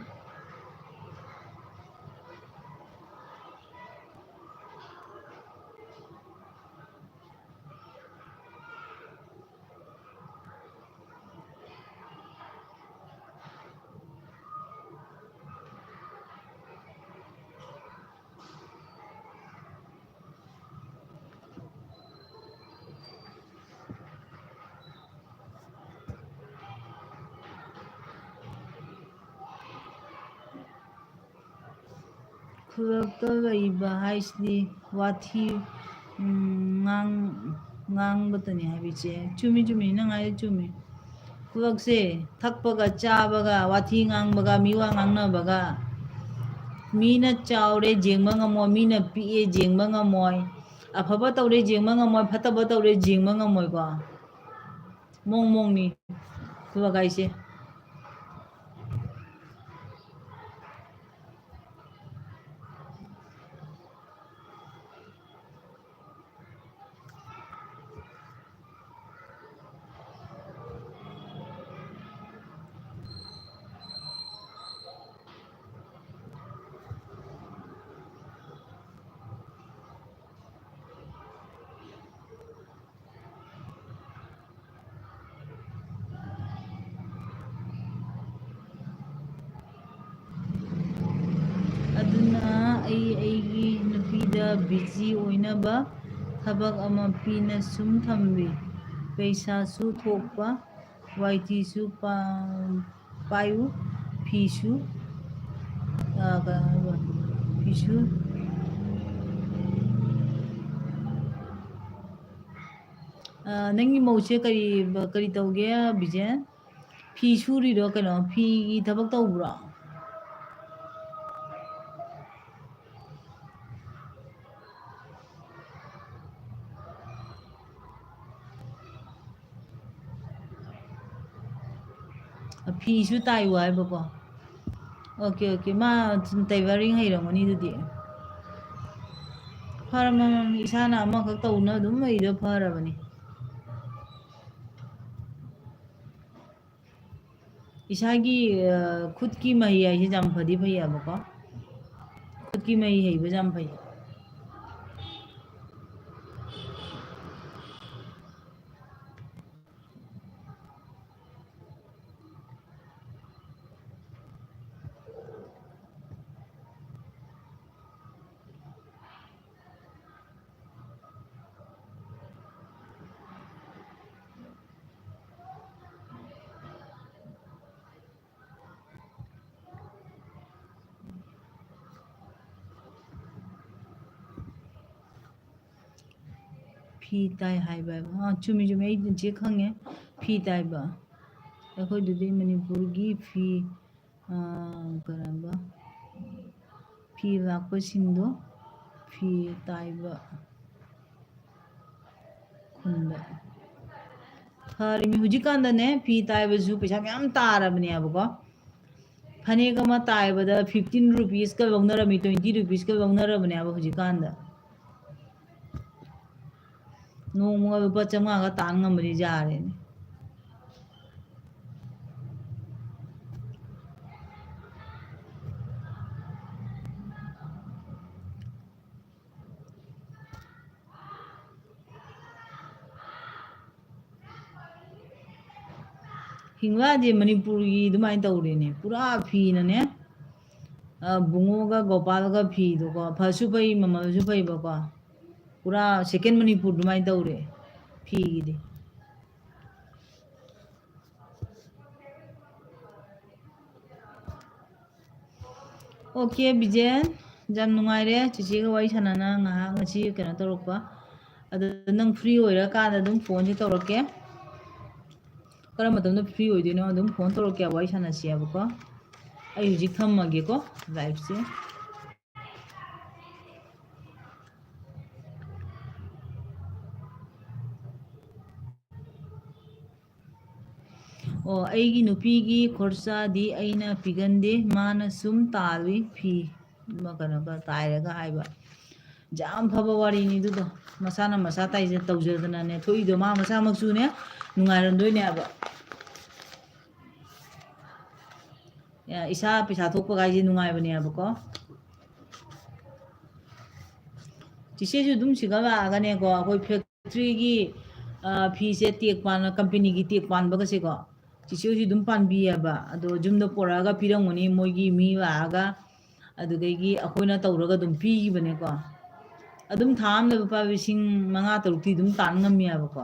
खुलक्ता लैबा हाइसदी वाथी ngang हाबिचे चुमी चुमी नंगाय चुमी खुलक्से थकपगा चाबगा वाथी ngangbगा मिवा ngangnabगा मीना चावरे जेंगबा ngamo मीना पिए जेंगबा ngamoy अफबा तौरे जेंगबा ngamoy फतबा तौरे जेंगबा ngamoy को मोंग मोंगनी खुलगाइसे ꯑꯩꯒꯤ ꯅꯨꯄꯤꯗ ꯕꯤꯖꯤ ꯑꯣꯏꯅꯕ ꯊꯕꯛ ꯑꯃ ꯄꯤꯅ ꯁꯨꯝ ꯊꯝꯕꯤ ꯄꯩꯁꯥꯁꯨ ꯊꯣꯛꯄ ꯋꯥꯏꯇꯤꯁꯨ ꯄꯥꯏꯌꯨ ꯐꯤꯁꯨ ꯐꯤꯁꯨ ꯅꯪꯒꯤ ꯃꯧꯁꯦ ꯀꯔꯤ ꯇꯧꯒꯦ ꯕꯤꯖꯦꯟ ꯐꯤ ꯁꯨꯔꯤꯔꯣ ꯀꯩꯅꯣ ꯐꯤꯒꯤ ꯊꯕꯛ ꯇꯧꯕ꯭ꯔꯣ ꯐꯤꯁꯨ ꯇꯥꯏꯌꯨ ꯍꯥꯏꯕꯀꯣ ꯑꯣꯀꯦ ꯑꯣꯀꯦ ꯃꯥ ꯇꯩꯂꯔꯤꯡ ꯍꯩꯔꯝꯒꯅꯤ ꯑꯗꯨꯗꯤ ꯐꯔꯝꯃꯅꯤ ꯏꯁꯥꯅ ꯑꯃꯈꯛ ꯇꯧꯅ ꯑꯗꯨꯝ ꯂꯩꯗꯣ ꯐꯔꯕꯅꯤ ꯏꯁꯥꯒꯤ ꯈꯨꯠꯀꯤ ꯃꯍꯩ ꯍꯥꯏꯁꯦ ꯌꯥꯝ ꯐꯗꯤ ꯐꯩꯌꯦꯕꯀꯣ ꯈꯨꯠꯀꯤ ꯃꯍꯩ ꯍꯩꯕꯁꯦ ꯌꯥꯝ ꯐꯩ ꯐꯤ ꯇꯥꯏ ꯍꯥꯏꯕ ꯆꯨꯝꯃꯤ ꯆꯨꯝꯃꯤ ꯑꯩ ꯆꯦ ꯈꯪꯉꯦ ꯐꯤ ꯇꯥꯏꯕ ꯑꯩꯈꯣꯏꯗꯨꯗꯤ ꯃꯅꯤꯄꯨꯔꯒꯤ ꯐꯤ ꯀꯔꯝꯕ ꯐꯤ ꯂꯥꯛꯄꯁꯤꯡꯗꯣ ꯐꯤ ꯇꯥꯏꯕ ꯈꯨꯟꯗ ꯐꯔꯤꯃꯤ ꯍꯧꯖꯤꯛꯀꯥꯟꯗꯅꯦ ꯐꯤ ꯇꯥꯏꯕꯁꯨ ꯄꯩꯁꯥ ꯃꯌꯥꯝ ꯇꯥꯔꯕꯅꯦꯕꯀꯣ ꯐꯅꯦꯛ ꯑꯃ ꯇꯥꯏꯕꯗ 15 ꯔꯨꯄꯤꯁꯀ ꯂꯧꯅꯔꯝꯃꯤ 20 ꯔꯨꯄꯤꯁꯀ ꯂꯧꯅꯔꯕꯅꯦꯕ ꯍꯧꯖꯤꯛꯀꯥꯟꯗ ꯅꯣꯡꯃꯒ ꯂꯨꯄꯥ 500ꯒ ꯇꯥꯟ ꯉꯝꯕꯗꯤ ꯌꯥꯔꯦꯅꯦ ꯍꯤꯡꯂꯥꯗꯤ ꯃꯅꯤꯄꯨꯔꯒꯤ ꯑꯗꯨꯃꯥꯏꯅ ꯇꯧꯔꯦꯅꯦ ꯄꯨꯔꯥ ꯐꯤꯅꯅꯦ ꯕꯨꯡꯉꯣꯒ ꯒꯣꯄꯥꯜꯒ ꯐꯤꯗꯣꯀꯣ ꯐꯁꯨ ꯐꯩ ꯃꯃꯜꯁꯨ ꯐꯩꯕꯀꯣ ꯄꯨꯔꯥ ꯁꯦꯀꯦꯟ ꯃꯅꯤꯄꯨꯔ ꯑꯗꯨꯃꯥꯏꯅ ꯇꯧꯔꯦ ꯐꯤꯒꯤꯗꯤ ꯑꯣꯀꯦ ꯕꯤꯖꯦꯟ ꯌꯥꯝ ꯅꯨꯡꯉꯥꯏꯔꯦ ꯆꯤꯆꯦꯒ ꯋꯥꯔꯤ ꯁꯥꯟꯅꯅ ꯉꯥꯏꯍꯥꯛ ꯉꯁꯤ ꯀꯩꯅꯣ ꯇꯧꯔꯛꯄ ꯑꯗꯨ ꯅꯪ ꯐ꯭ꯔꯤ ꯑꯣꯏꯔꯀꯥꯟꯗ ꯑꯗꯨꯝ ꯐꯣꯟꯁꯦ ꯇꯧꯔꯛꯀꯦ ꯀꯔꯝꯕ ꯃꯇꯝꯗ ꯐ꯭ꯔꯤ ꯑꯣꯏꯗꯣꯏꯅꯣ ꯑꯗꯨꯝ ꯐꯣꯟ ꯇꯧꯔꯛꯀꯦ ꯋꯥꯔꯤ ꯁꯥꯟꯅꯁꯦꯕꯀꯣ ꯑꯩ ꯍꯧꯖꯤꯛ ꯊꯝꯃꯒꯦꯀꯣ ꯂꯥꯏꯐꯁꯦ ꯑꯣ ꯑꯩꯒꯤ ꯅꯨꯄꯤꯒꯤ ꯈꯣꯔꯁꯥꯗꯤ ꯑꯩꯅ ꯄꯤꯒꯟꯗꯦ ꯃꯥꯅ ꯁꯨꯝ ꯇꯥꯜꯂꯤ ꯐꯤ ꯀꯩꯅꯣꯒ ꯇꯥꯏꯔꯒ ꯍꯥꯏꯕ ꯌꯥꯝ ꯐꯕ ꯋꯥꯔꯤꯅꯤ ꯑꯗꯨꯗꯣ ꯃꯁꯥꯅ ꯃꯁꯥ ꯇꯧꯖꯗꯅꯅꯦ ꯊꯣꯛꯏꯗꯣ ꯃꯥ ꯃꯁꯥꯃꯛꯁꯨꯅꯦ ꯅꯨꯡꯉꯥꯏꯔꯝꯗꯣꯏꯅꯦꯕ ꯏꯁꯥ ꯄꯩꯁꯥ ꯊꯣꯛꯄ ꯒꯥꯏꯁꯦ ꯅꯨꯡꯉꯥꯏꯕꯅꯦꯕꯀꯣ ꯆꯤꯆꯦꯁꯨ ꯑꯗꯨꯝ ꯁꯤꯒ ꯂꯥꯛꯑꯒꯅꯦꯀꯣ ꯑꯩꯈꯣꯏ ꯐꯦꯛꯇ꯭ꯔꯤꯒꯤ ꯐꯤꯁꯦ ꯇꯦꯛ ꯀꯝꯄꯦꯅꯤꯒꯤ ꯇꯦꯛ ꯄꯥꯟꯕꯒꯁꯦꯀꯣ ꯆꯤꯆꯦꯁꯨ ꯑꯗꯨꯝ ꯄꯥꯟꯕꯤꯌꯦꯕ ꯑꯗꯣ ꯌꯨꯝꯗ ꯄꯣꯔꯛꯑꯒ ꯄꯤꯔꯝꯒꯅꯤ ꯃꯣꯏꯒꯤ ꯃꯤ ꯂꯥꯛꯑꯒ ꯑꯗꯨꯗꯒꯤ ꯑꯩꯈꯣꯏꯅ ꯇꯧꯔꯒ ꯑꯗꯨꯝ ꯄꯤꯈꯤꯕꯅꯦꯀꯣ ꯑꯗꯨꯝ ꯊꯥ ꯑꯃꯗ ꯂꯨꯄꯥ 5,000-6,000 ꯑꯗꯨꯝ ꯇꯥꯟ ꯉꯝꯃꯦꯕꯀꯣ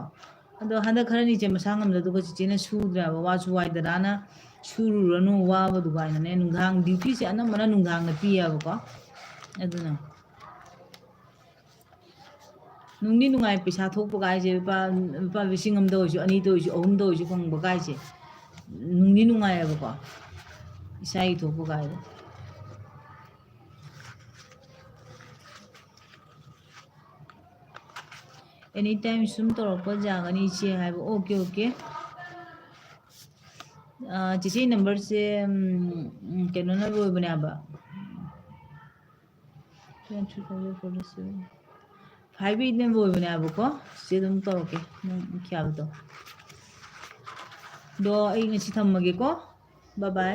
ꯑꯗꯣ ꯍꯟꯗꯛ ꯈꯔꯅꯤꯁꯦ ꯃꯁꯥ ꯉꯝꯗꯗꯨꯒ ꯆꯤꯆꯦꯅ ꯁꯨꯗ꯭ꯔꯦꯕ ꯋꯥꯁꯨ ꯋꯥꯏꯗꯔꯥꯅ ꯁꯨꯔꯨꯔꯅꯨ ꯋꯥꯕꯗꯨ ꯀꯥꯏꯅꯅꯦ ꯅꯨꯡꯗꯥꯡ ꯗ꯭ꯌꯨꯇꯤꯁꯦ ꯑꯅꯝꯕꯅ ꯅꯨꯡꯗꯥꯡꯗ ꯄꯤꯌꯦꯕꯀꯣ ꯑꯗꯨꯅ ꯅꯨꯡꯗꯤ ꯅꯨꯡꯉꯥꯏ ꯄꯩꯁꯥ ꯊꯣꯛꯄ ꯒꯥꯏꯁꯦ ꯂꯨꯄꯥ 1,000ꯗ ꯑꯣꯏꯔꯁꯨ 2ꯗ ꯑꯣꯏꯔꯁꯨ 3ꯗ ꯑꯣꯏꯔꯁꯨ ꯐꯪꯕ ꯒꯥꯏꯁꯦ ꯅꯨꯡꯗꯤ ꯅꯨꯡꯉꯥꯏꯌꯦꯕꯀꯣ ꯏꯁꯥꯒꯤ ꯊꯣꯛꯄ ꯒꯥꯏꯗꯣ ꯑꯦꯅꯤ ꯇꯥꯏꯝ ꯁꯨꯝ ꯇꯧꯔꯛꯄ ꯌꯥꯒꯅꯤ ꯏꯆꯦ ꯍꯥꯏꯕ ꯑꯣꯀꯦ ꯑꯣꯀꯦ ꯆꯤꯆꯦ ꯅꯝꯕꯔꯁꯦ ꯀꯩꯅꯣꯅ ꯂꯣꯏꯕꯅꯦꯕ 58ꯅ ꯂꯣꯏꯕꯅꯦꯕꯀꯣ ꯆꯤꯆꯦ ꯑꯗꯨꯝ ꯇꯧꯔꯛꯀꯦ ꯅꯪ ꯌꯥꯕꯗꯣ ꯑꯗꯣ ꯑꯩ ꯉꯁꯤ ꯊꯝꯃꯒꯦꯀꯣ ꯕꯥꯏ ꯕꯥꯏ